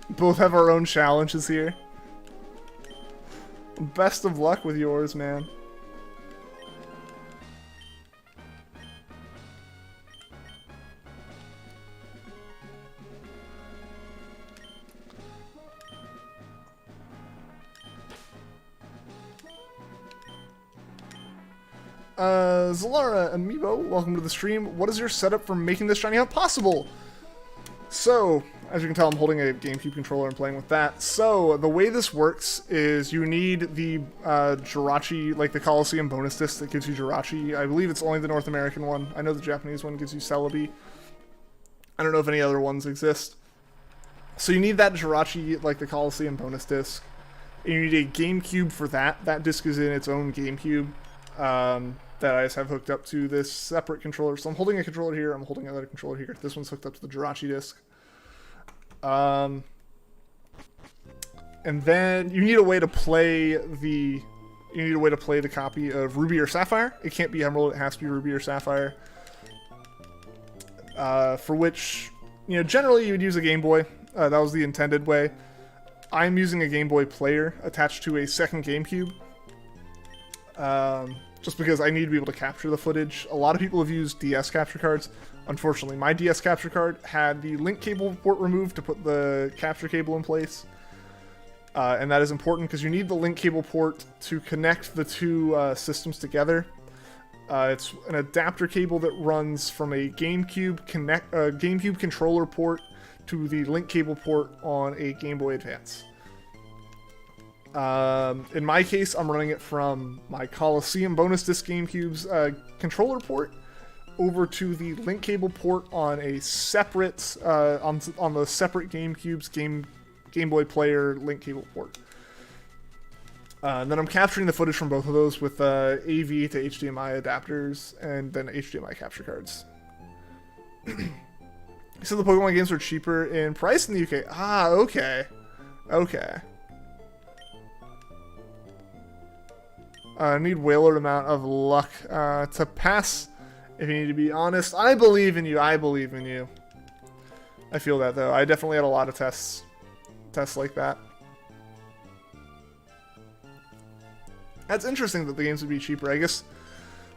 Both have our own challenges here. Best of luck with yours, man. Zalara Amiibo, welcome to the stream. What is your setup for making this shiny hunt possible? So, as you can tell, I'm holding a GameCube controller and playing with that. So, the way this works is you need the Jirachi, like the Coliseum bonus disc that gives you Jirachi. I believe it's only the North American one. I know the Japanese one gives you Celebi. I don't know if any other ones exist. So you need that Jirachi, like the Coliseum bonus disc. And you need a GameCube for that. That disc is in its own GameCube. That I just have hooked up to this separate controller. So I'm holding a controller here, I'm holding another controller here. This one's hooked up to the Jirachi disc. And then you need a way to play the copy of Ruby or Sapphire. It can't be Emerald, it has to be Ruby or Sapphire. For which, generally you would use a Game Boy. That was the intended way. I'm using a Game Boy Player attached to a second GameCube. Just because I need to be able to capture the footage. A lot of people have used DS capture cards. Unfortunately, my DS capture card had the link cable port removed to put the capture cable in place. And that is important because you need the link cable port to connect the two systems together. It's an adapter cable that runs from a GameCube controller port to the link cable port on a Game Boy Advance. In my case, I'm running it from my Coliseum bonus disc GameCube's controller port over to the link cable port on a separate on the separate GameCube's Game Boy Player link cable port. And then I'm capturing the footage from both of those with AV to HDMI adapters and then HDMI capture cards. So the Pokemon games are cheaper in price in the UK. Ah, okay. I need whaler amount of luck to pass. If you need to be honest, I believe in you. I feel that though. I definitely had a lot of tests like that. That's interesting that the games would be cheaper. I guess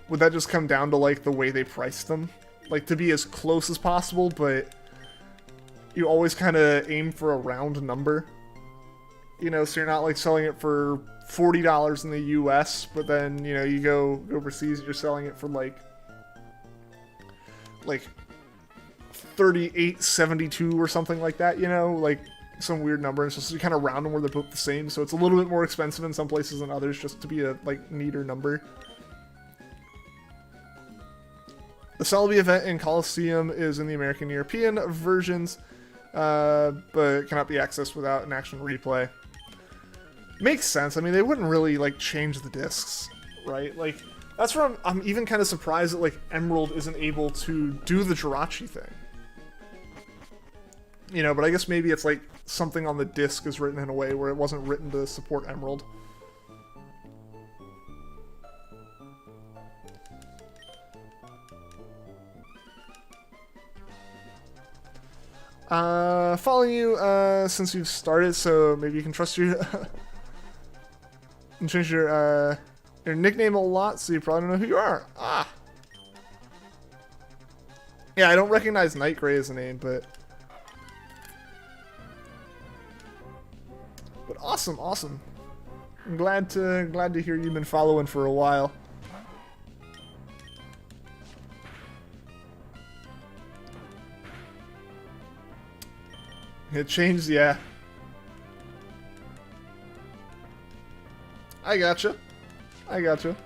would that just come down to like the way they priced them, like to be as close as possible, but you always kind of aim for a round number. So you're not like selling it for $40 in the US, but then you go overseas, you're selling it for like $38.72 or something like that. Like some weird number. It's just you kind of round them where they're both the same, so it's a little bit more expensive in some places than others, just to be a like neater number. The Celebi event in Coliseum is in the American and European versions, but cannot be accessed without an action replay. Makes sense. I mean, they wouldn't really like change the discs, right? Like that's where I'm even kind of surprised that like Emerald isn't able to do the Jirachi thing. But I guess maybe it's like something on the disc is written in a way where it wasn't written to support Emerald. Following you since you've started, so maybe you can trust your and change your nickname a lot, so you probably don't know who you are. Ah. Yeah, I don't recognize Night Gray as a name, but awesome. I'm glad to hear you've been following for a while. It changed, yeah. I gotcha. I gotcha.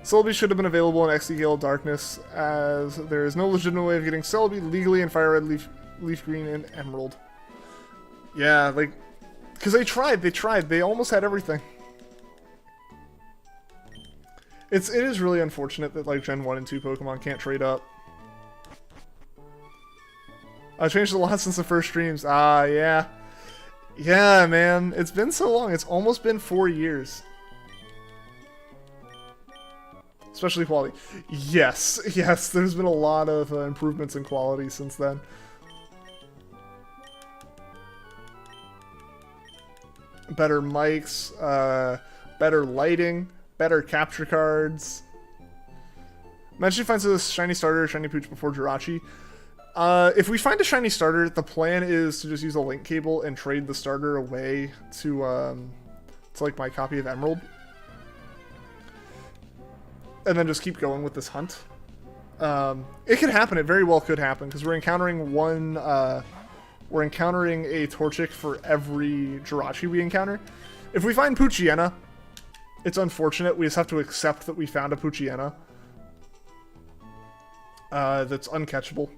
Celebi should have been available in XD Gale Darkness, as there is no legitimate way of getting Celebi legally in Fire Red, Leaf Green, and Emerald. Yeah, like, because they tried, they almost had everything. It is really unfortunate that, like, Gen 1 and 2 Pokemon can't trade up. I changed a lot since the first streams. Ah, yeah. Yeah, man. It's been so long. It's almost been 4 years. Especially quality. Yes, yes. There's been a lot of improvements in quality since then. Better mics, better lighting, better capture cards. Imagine if finds a shiny starter or shiny pooch before Jirachi. If we find a shiny starter, the plan is to just use a link cable and trade the starter away to like my copy of Emerald. And then just keep going with this hunt. It could happen, it very well could happen, because we're encountering we're encountering a Torchic for every Jirachi we encounter. If we find Poochyena, it's unfortunate, we just have to accept that we found a Poochyena. That's uncatchable.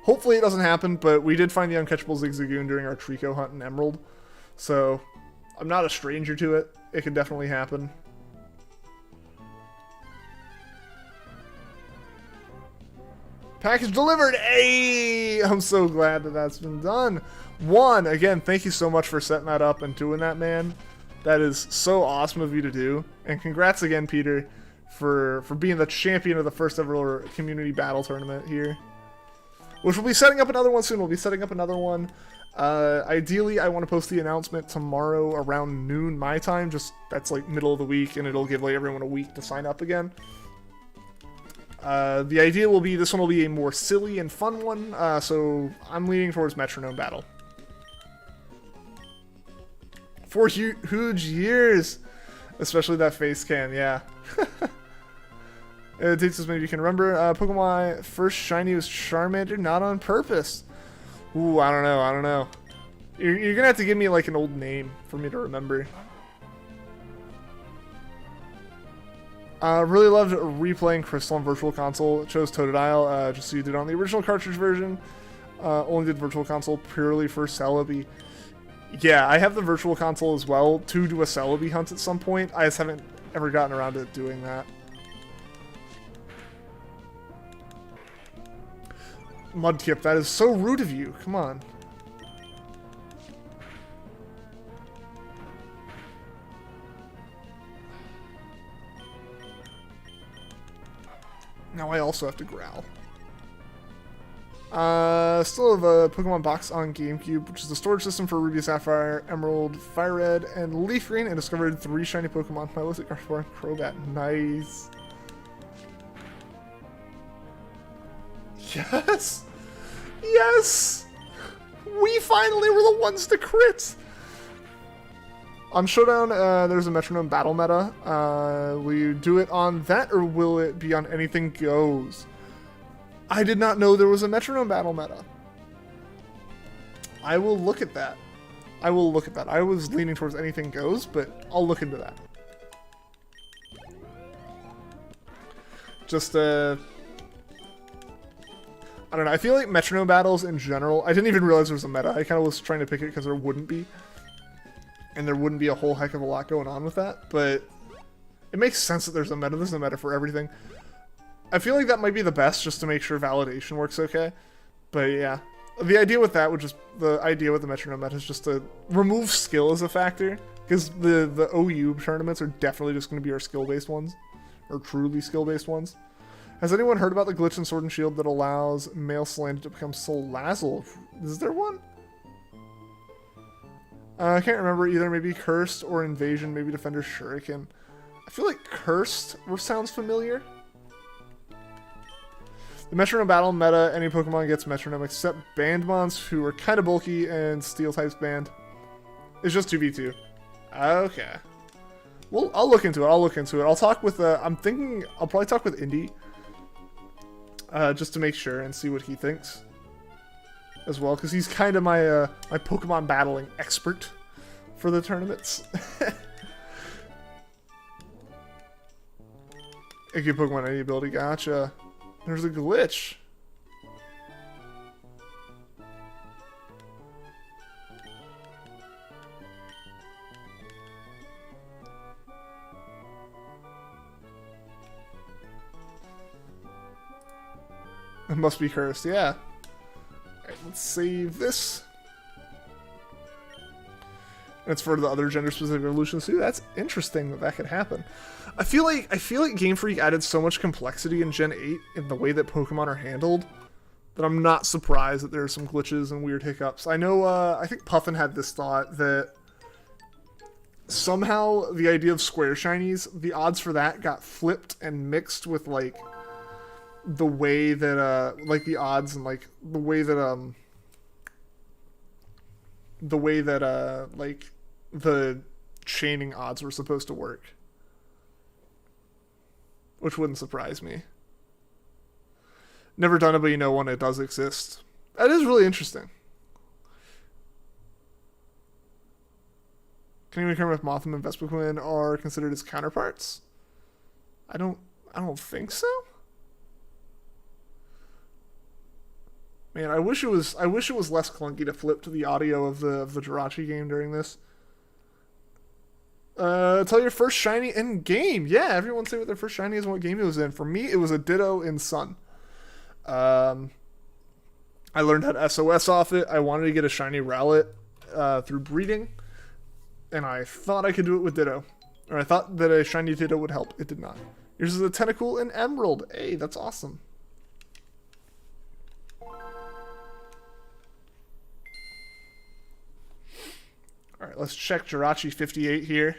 Hopefully it doesn't happen, but we did find the uncatchable Zigzagoon during our Trico hunt in Emerald. So, I'm not a stranger to it. It could definitely happen. Package delivered! Hey! I'm so glad that that's been done. One, again, thank you so much for setting that up and doing that, man. That is so awesome of you to do. And congrats again, Peter, for being the champion of the first ever community battle tournament here. Which we'll be setting up another one soon. We'll be setting up another one. Ideally, I want to post the announcement tomorrow around noon my time. Just, that's like middle of the week, and it'll give like everyone a week to sign up again. The idea will be, this one will be a more silly and fun one, so I'm leaning towards Metronome Battle. 4 huge years! Especially that face cam, yeah. It takes as many you can remember. Pokemon first shiny was Charmander, not on purpose. Ooh, I don't know. You're gonna have to give me like an old name for me to remember. Really loved replaying Crystal on Virtual Console. Chose Totodile, just so you did on the original cartridge version. Only did Virtual Console purely for Celebi. Yeah, I have the Virtual Console as well to do a Celebi hunt at some point. I just haven't ever gotten around to doing that. Mudkip, that is so rude of you. Come on. Now I also have to growl. Still have a Pokemon box on GameCube, which is the storage system for Ruby, Sapphire, Emerald, Fire Red, and Leaf Green, and discovered 3 shiny Pokemon. Mindless, Gardevoir, and Crobat. Nice. Yes! Yes! We finally were the ones to crit! On Showdown, there's a Metronome Battle meta. Will you do it on that, or will it be on Anything Goes? I did not know there was a Metronome Battle meta. I will look at that. I was leaning towards Anything Goes, but I'll look into that. Just, I don't know. I feel like Metronome Battles in general, I didn't even realize there was a meta. I kind of was trying to pick it because there wouldn't be. And there wouldn't be a whole heck of a lot going on with that, but it makes sense that there's a meta. There's a meta for everything. I feel like that might be the best, just to make sure validation works okay. But yeah, the idea with that would just, the idea with the Metronome meta is just to remove skill as a factor, because the OU tournaments are definitely just going to be our skill-based ones, or truly skill-based ones. Has anyone heard about the glitch in Sword and Shield that allows male Salandit to become Salazzle? Is there one? I can't remember either. Maybe Cursed or Invasion. Maybe Defender Shuriken. I feel like Cursed sounds familiar. The Metronome Battle meta, any Pokemon gets Metronome except Bandmons, who are kind of bulky and Steel types banned. It's just 2v2. Okay. Well, I'll look into it. I'll talk with, I'm thinking, I'll probably talk with Indy. Just to make sure and see what he thinks. As well, because he's kind of my, my Pokemon battling expert for the tournaments. I give Pokemon any ability. Gotcha. There's a glitch. It must be cursed, yeah. Alright, let's save this. It's for the other gender-specific evolutions too. That's interesting that could happen. I feel like Game Freak added so much complexity in Gen 8 in the way that Pokemon are handled that I'm not surprised that there are some glitches and weird hiccups. I know, I think Puffin had this thought that somehow the idea of square shinies, the odds for that got flipped and mixed with like the way that like the odds and like the way that like the chaining odds were supposed to work, which wouldn't surprise me. Never done it, but you know when it does exist. That is really interesting. Can you confirm if Mothim and Vespiquen are considered as counterparts? I don't think so. Man, I wish it was less clunky to flip to the audio of the Jirachi game during this. Tell your first shiny in game. Yeah, everyone say what their first shiny is and what game it was in. For me, it was a Ditto in Sun. I learned how to SOS off it. I wanted to get a shiny Rowlet through breeding, and I thought I could do it with Ditto. Or I thought that a shiny Ditto would help. It did not. Yours is a Tentacool in Emerald. Hey, that's awesome. Alright, let's check Jirachi 58 here.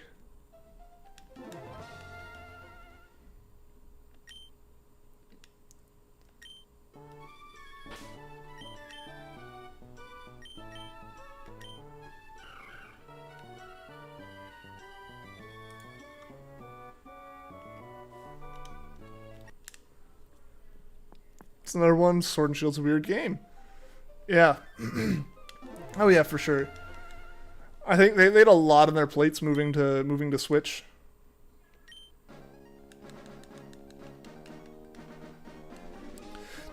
It's another one. Sword and Shield's a weird game. Yeah. Oh yeah, for sure. I think they had a lot on their plates moving to Switch.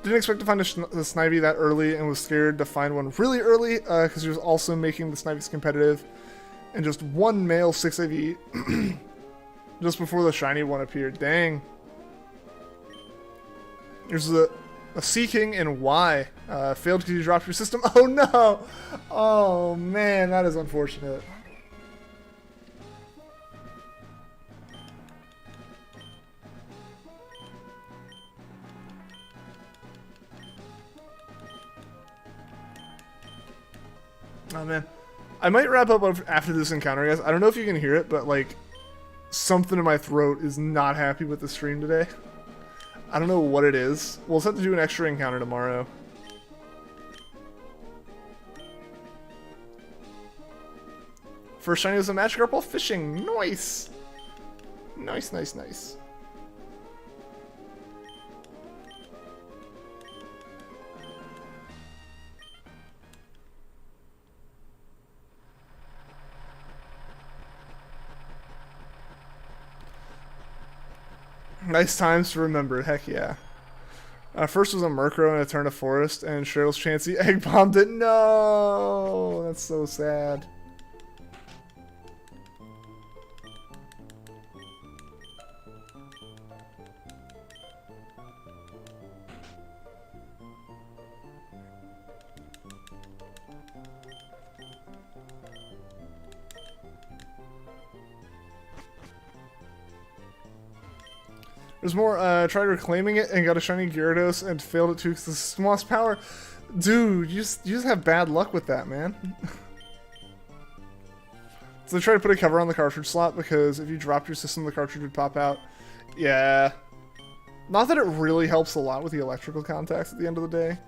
Didn't expect to find the Snivy that early and was scared to find one really early because he was also making the Snivies competitive. And just one male 6IV just before the shiny one appeared. Dang. There's a Seaking and Y. Failed because you dropped your system. Oh no! Oh man, that is unfortunate. Oh man. I might wrap up after this encounter, guys. I don't know if you can hear it, but like something in my throat is not happy with the stream today. I don't know what it is. We'll just have to do an extra encounter tomorrow. First shiny was a Magikarp while fishing. Nice! Nice, nice, nice. Nice times to remember, heck yeah. First was a Murkrow and a Turn of Forest, and Cheryl's Chansey egg bombed it. No! That's so sad. There's more, tried reclaiming it and got a shiny Gyarados and failed it too because the system lost power. Dude, you just have bad luck with that, man. So they tried to put a cover on the cartridge slot because if you dropped your system, the cartridge would pop out. Yeah. Not that it really helps a lot with the electrical contacts at the end of the day.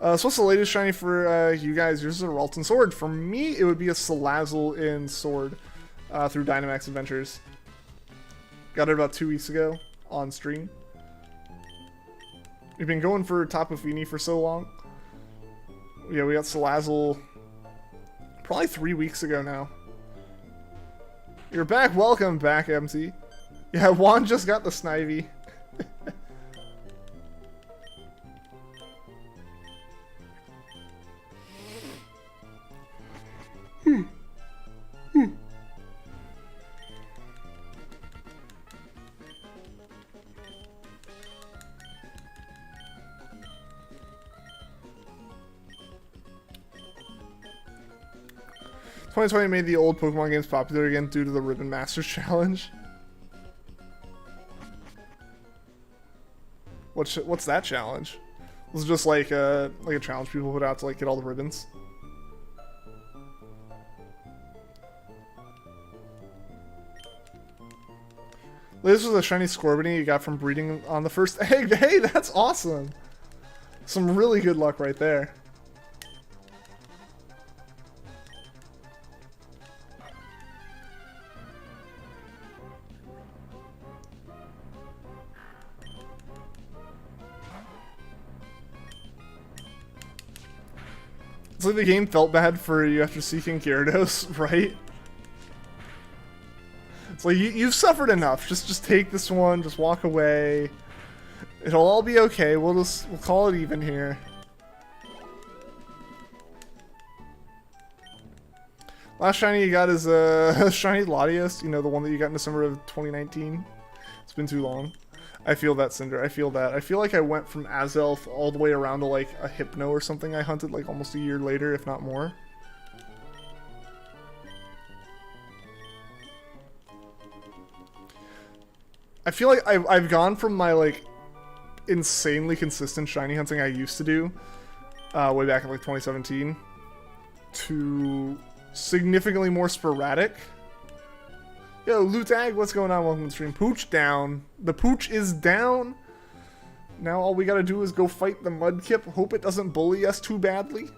So what's the latest shiny for you guys? Yours is a Ralton Sword. For me, it would be a Salazzle in Sword through Dynamax Adventures. Got it about 2 weeks ago on stream. We've been going for Tapu Fini for so long. Yeah, we got Salazzle probably 3 weeks ago now. You're back. Welcome back, MT. Yeah, Juan just got the Snivy. "2020 made the old Pokemon games popular again due to the Ribbon Masters Challenge." What's that challenge? Was it just like a challenge people put out to like get all the ribbons? This was a shiny Scorbunny you got from breeding on the first egg. Hey, that's awesome! Some really good luck right there. It's like the game felt bad for you after seeking Gyarados, right? It's like, you've suffered enough. Just take this one, just walk away. It'll all be okay. We'll call it even here. Last shiny you got is a shiny Latios, you know, the one that you got in December of 2019. It's been too long. I feel that, Cinder. I feel that. I feel like I went from Azelf all the way around to like a Hypno or something I hunted like almost a year later, if not more. I feel like I've gone from my like insanely consistent shiny hunting I used to do way back in like 2017 to significantly more sporadic. Yo, Lutag, what's going on? Welcome to the stream. Pooch down. The Pooch is down. Now all we gotta do is go fight the Mudkip. Hope it doesn't bully us too badly.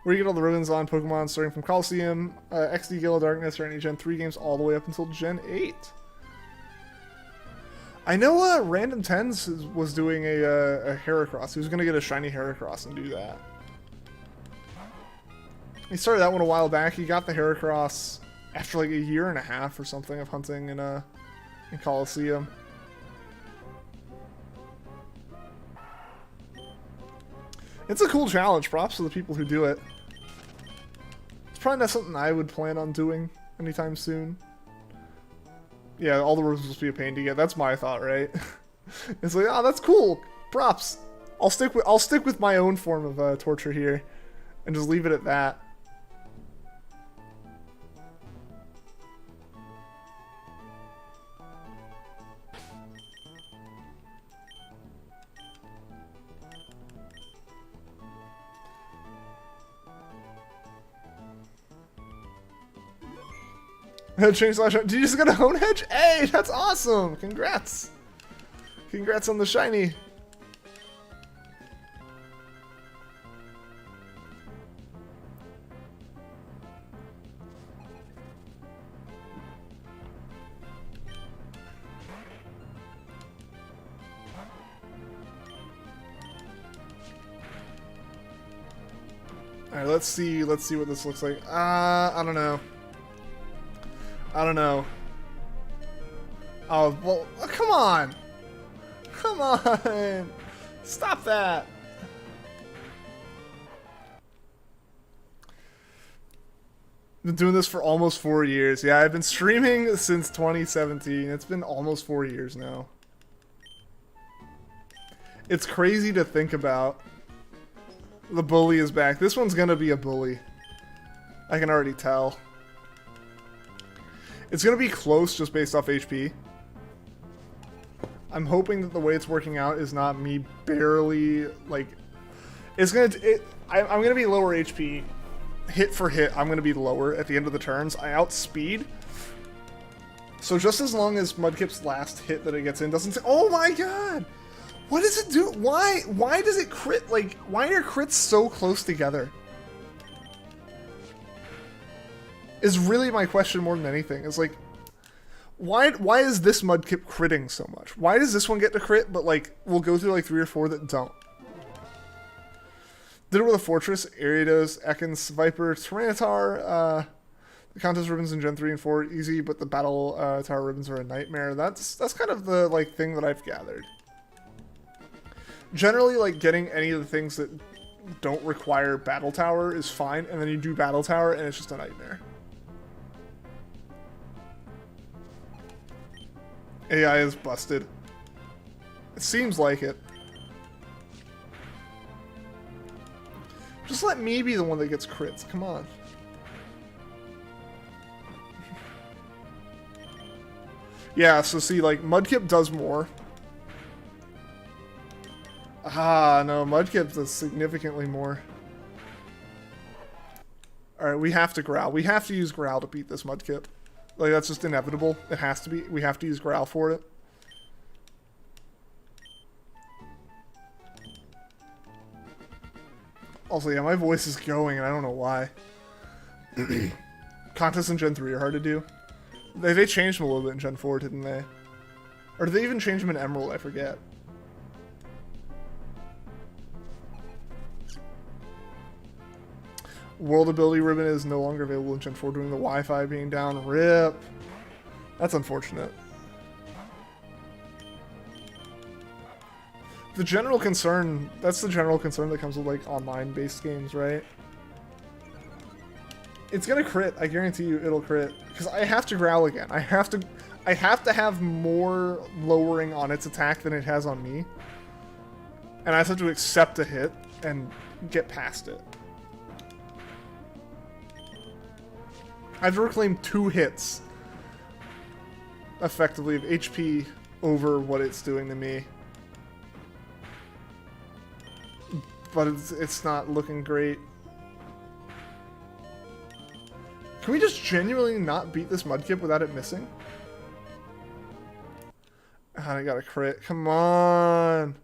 Where you get all the ribbons on Pokemon starting from Coliseum, XD Gale of Darkness, or any Gen 3 games all the way up until Gen 8. I know Random Tens was doing a Heracross. He was gonna get a shiny Heracross and do that. He started that one a while back. He got the Heracross after like a year and a half or something of hunting in Coliseum. It's a cool challenge. Props to the people who do it. It's probably not something I would plan on doing anytime soon. Yeah, all the rooms will be a pain to get. That's my thought, right? It's like, oh, that's cool. Props. I'll stick with my own form of torture here, and just leave it at that. Did you just get a Hone Hedge? Hey, that's awesome! Congrats! Congrats on the shiny. Alright, let's see what this looks like. I don't know. I don't know. Oh, well, come on! Come on! Stop that! Been doing this for almost 4 years. Yeah, I've been streaming since 2017. It's been almost 4 years now. It's crazy to think about. The bully is back. This one's gonna be a bully. I can already tell. It's going to be close just based off HP. I'm hoping that the way it's working out is not me barely, like... I'm going to be lower HP. Hit for hit, I'm going to be lower at the end of the turns. I outspeed. So just as long as Mudkip's last hit that it gets in doesn't say... Oh my god! What does it do? Why does it crit? Like, why are crits so close together? Is really my question more than anything. It's like, why is this Mudkip critting so much? Why does this one get to crit, but like, we'll go through like 3 or 4 that don't? Did it with a Fortress, Ariados, Ekans, Viper, Tyranitar, the contest ribbons in Gen 3 and 4 easy, but the battle tower ribbons are a nightmare. That's kind of the like thing that I've gathered. Generally, like, getting any of the things that don't require battle tower is fine, and then you do battle tower and it's just a nightmare. AI is busted. It seems like it. Just let me be the one that gets crits. Come on. Yeah, so see, like, Mudkip does more. Ah, no, Mudkip does significantly more. Alright, we have to Growl. We have to use Growl to beat this Mudkip. Like, that's just inevitable. It has to be. We have to use Growl for it. Also, yeah, my voice is going, and I don't know why. Contests in Gen 3 are hard to do. They changed them a little bit in Gen 4, didn't they? Or did they even change them in Emerald? I forget. World Ability Ribbon is no longer available in Gen 4 due to the Wi-Fi being down. RIP. That's unfortunate. The general concern, that's the general concern that comes with like online-based games, right? It's gonna crit. I guarantee you it'll crit. Because I have to Growl again. I have to have more lowering on its attack than it has on me. And I have to accept a hit and get past it. I have to reclaim 2 hits effectively of HP over what it's doing to me. But it's not looking great. Can we just genuinely not beat this Mudkip without it missing? I got a crit. Come on.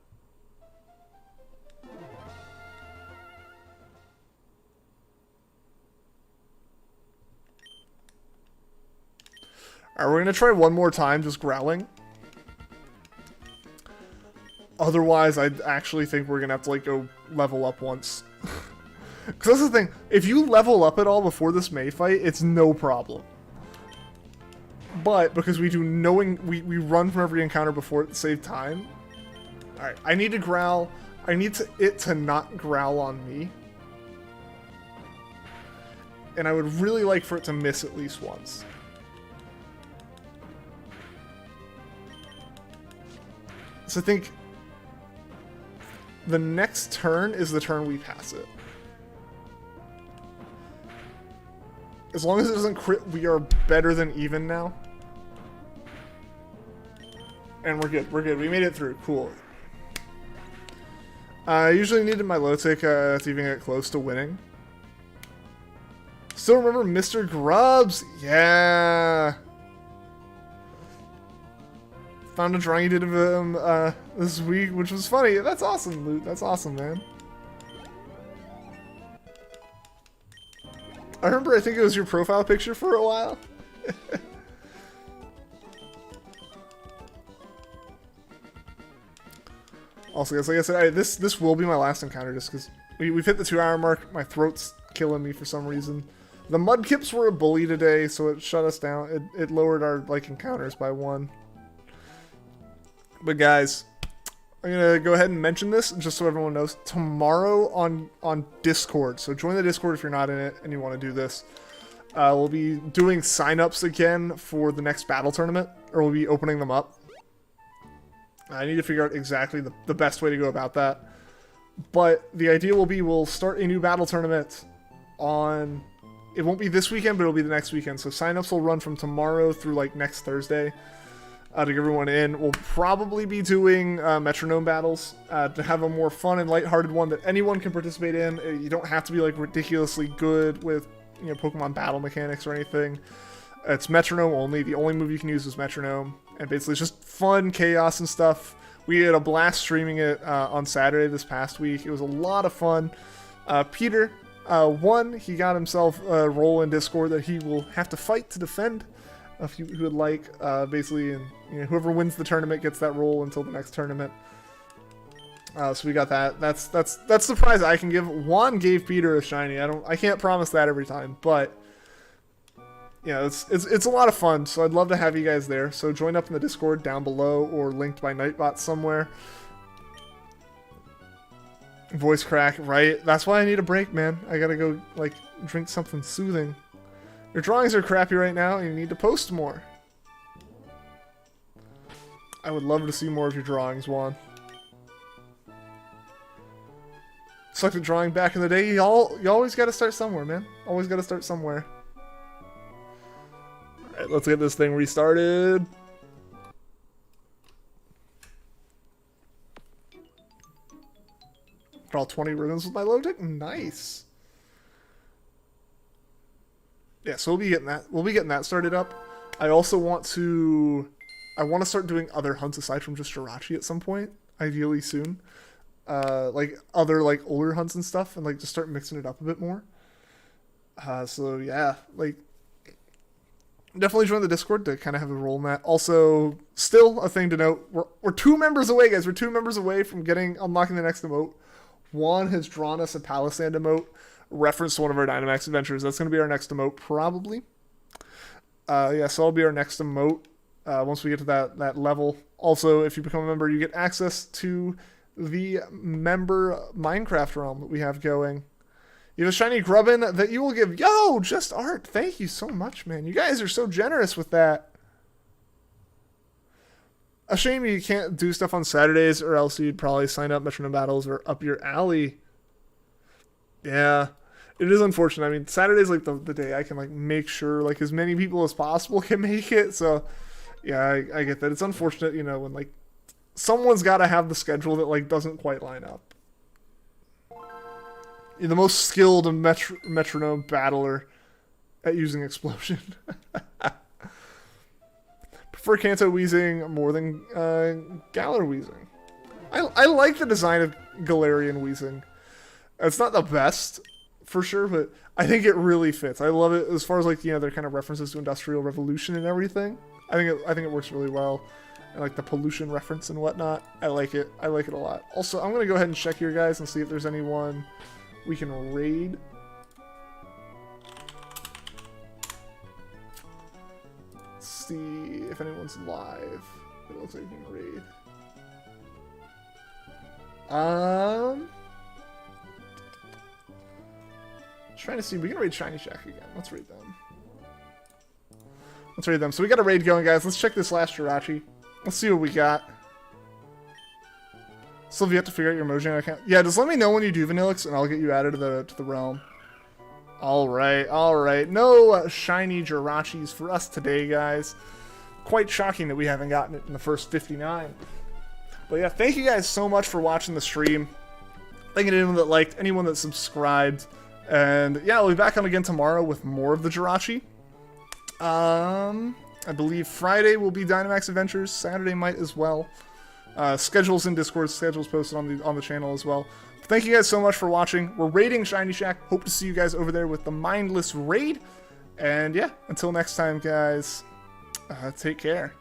Alright, we're gonna try one more time just growling. Otherwise, I actually think we're gonna have to like go level up once. Because that's the thing, if you level up at all before this May fight, it's no problem. But because we do we run from every encounter before it to save time. Alright, I need to growl. I need it to not growl on me. And I would really like for it to miss at least once. So I think the next turn is the turn we pass it. As long as it doesn't crit, we are better than even now. And we're good. We're good. We made it through. Cool. I usually needed my low tick to even get close to winning. Still remember Mr. Grubbs? Yeah. Found a drawing you did of him this week, which was funny. That's awesome, Loot. That's awesome, man. I remember, I think it was your profile picture for a while. Also, guys, like I said, this will be my last encounter just because we've hit the 2-hour mark. My throat's killing me for some reason. The Mudkips were a bully today, so it shut us down. It lowered our like encounters by 1. But guys, I'm gonna go ahead and mention this just so everyone knows. Tomorrow on Discord, so join the Discord if you're not in it and you want to do this. We'll be doing signups again for the next battle tournament, or we'll be opening them up. I need to figure out exactly the best way to go about that. But the idea will be we'll start a new battle tournament on... It won't be this weekend, but it'll be the next weekend. So signups will run from tomorrow through like next Thursday. To get everyone in. We'll probably be doing metronome battles to have a more fun and lighthearted one that anyone can participate in. You don't have to be like ridiculously good with, you know, Pokemon battle mechanics or anything. It's metronome only. The only move you can use is metronome, and basically it's just fun chaos and stuff. We had a blast streaming it on Saturday this past week. It was a lot of fun. Peter won. He got himself a role in Discord that he will have to fight to defend if he would like, basically, and whoever wins the tournament gets that role until the next tournament. So we got that. That's the prize I can give. Juan gave Peter a shiny. I can't promise that every time, but it's a lot of fun. So I'd love to have you guys there. So join up in the Discord down below or linked by Nightbot somewhere. Voice crack, right? That's why I need a break, man. I gotta go like drink something soothing. Your drawings are crappy right now, and you need to post more. I would love to see more of your drawings, Juan. Sucked at drawing back in the day. You always got to start somewhere, man. Always got to start somewhere. All right, let's get this thing restarted. Draw 20 ribbons with my low tick. Nice. Yeah, so we'll be getting that. We'll be getting that started up. I also want to start doing other hunts aside from just Jirachi at some point, ideally soon. Like other like older hunts and stuff, and like just start mixing it up a bit more. So yeah, like definitely join the Discord to kind of have a role in that. Also, still a thing to note: we're 2 members away, guys. We're 2 members away from unlocking the next emote. Juan has drawn us a Palisand emote, reference to one of our Dynamax adventures. That's going to be our next emote, probably. Yeah, so that'll be our next emote once we get to that level. Also, if you become a member, you get access to the member Minecraft realm that we have going. You have a shiny Grubbin that you will give. Yo, Just Art, thank you so much, man. You guys are so generous with that. A shame you can't do stuff on Saturdays, or else you'd probably sign up Metronome Battles or up your alley. Yeah, it is unfortunate. I mean, Saturday's like the day I can like make sure like as many people as possible can make it. So yeah, I get that. It's unfortunate, when like someone's got to have the schedule that like doesn't quite line up. You're the most skilled metronome battler at using explosion. Prefer Kanto Weezing more than Galar Weezing. I like the design of Galarian Weezing. It's not the best for sure, but I think it really fits. I love it as far as like their kind of references to Industrial Revolution and everything. I think it works really well. And like the pollution reference and whatnot. I like it. I like it a lot. Also, I'm going to go ahead and check here, guys, and see if there's anyone we can raid. Let's see if anyone's live. It looks like we can raid. Trying to see. We can raid Shiny Shack again. Let's raid them. So we got a raid going, guys. Let's check this last Jirachi. Let's see what we got. Still, you have to figure out your Mojang account. Yeah, just let me know when you do Vanillix, and I'll get you added to the realm. All right. No shiny Jirachis for us today, guys. Quite shocking that we haven't gotten it in the first 59. But yeah, thank you guys so much for watching the stream. Thank you to anyone that liked, anyone that subscribed. And yeah, I'll be back on again tomorrow with more of the Jirachi. I believe Friday will be Dynamax Adventures. Saturday might as well. Schedules in Discord, schedules posted on the channel as well. Thank you guys so much for watching. We're raiding Shiny Shack. Hope to see you guys over there with the Mindless raid. And yeah, until next time, guys, take care.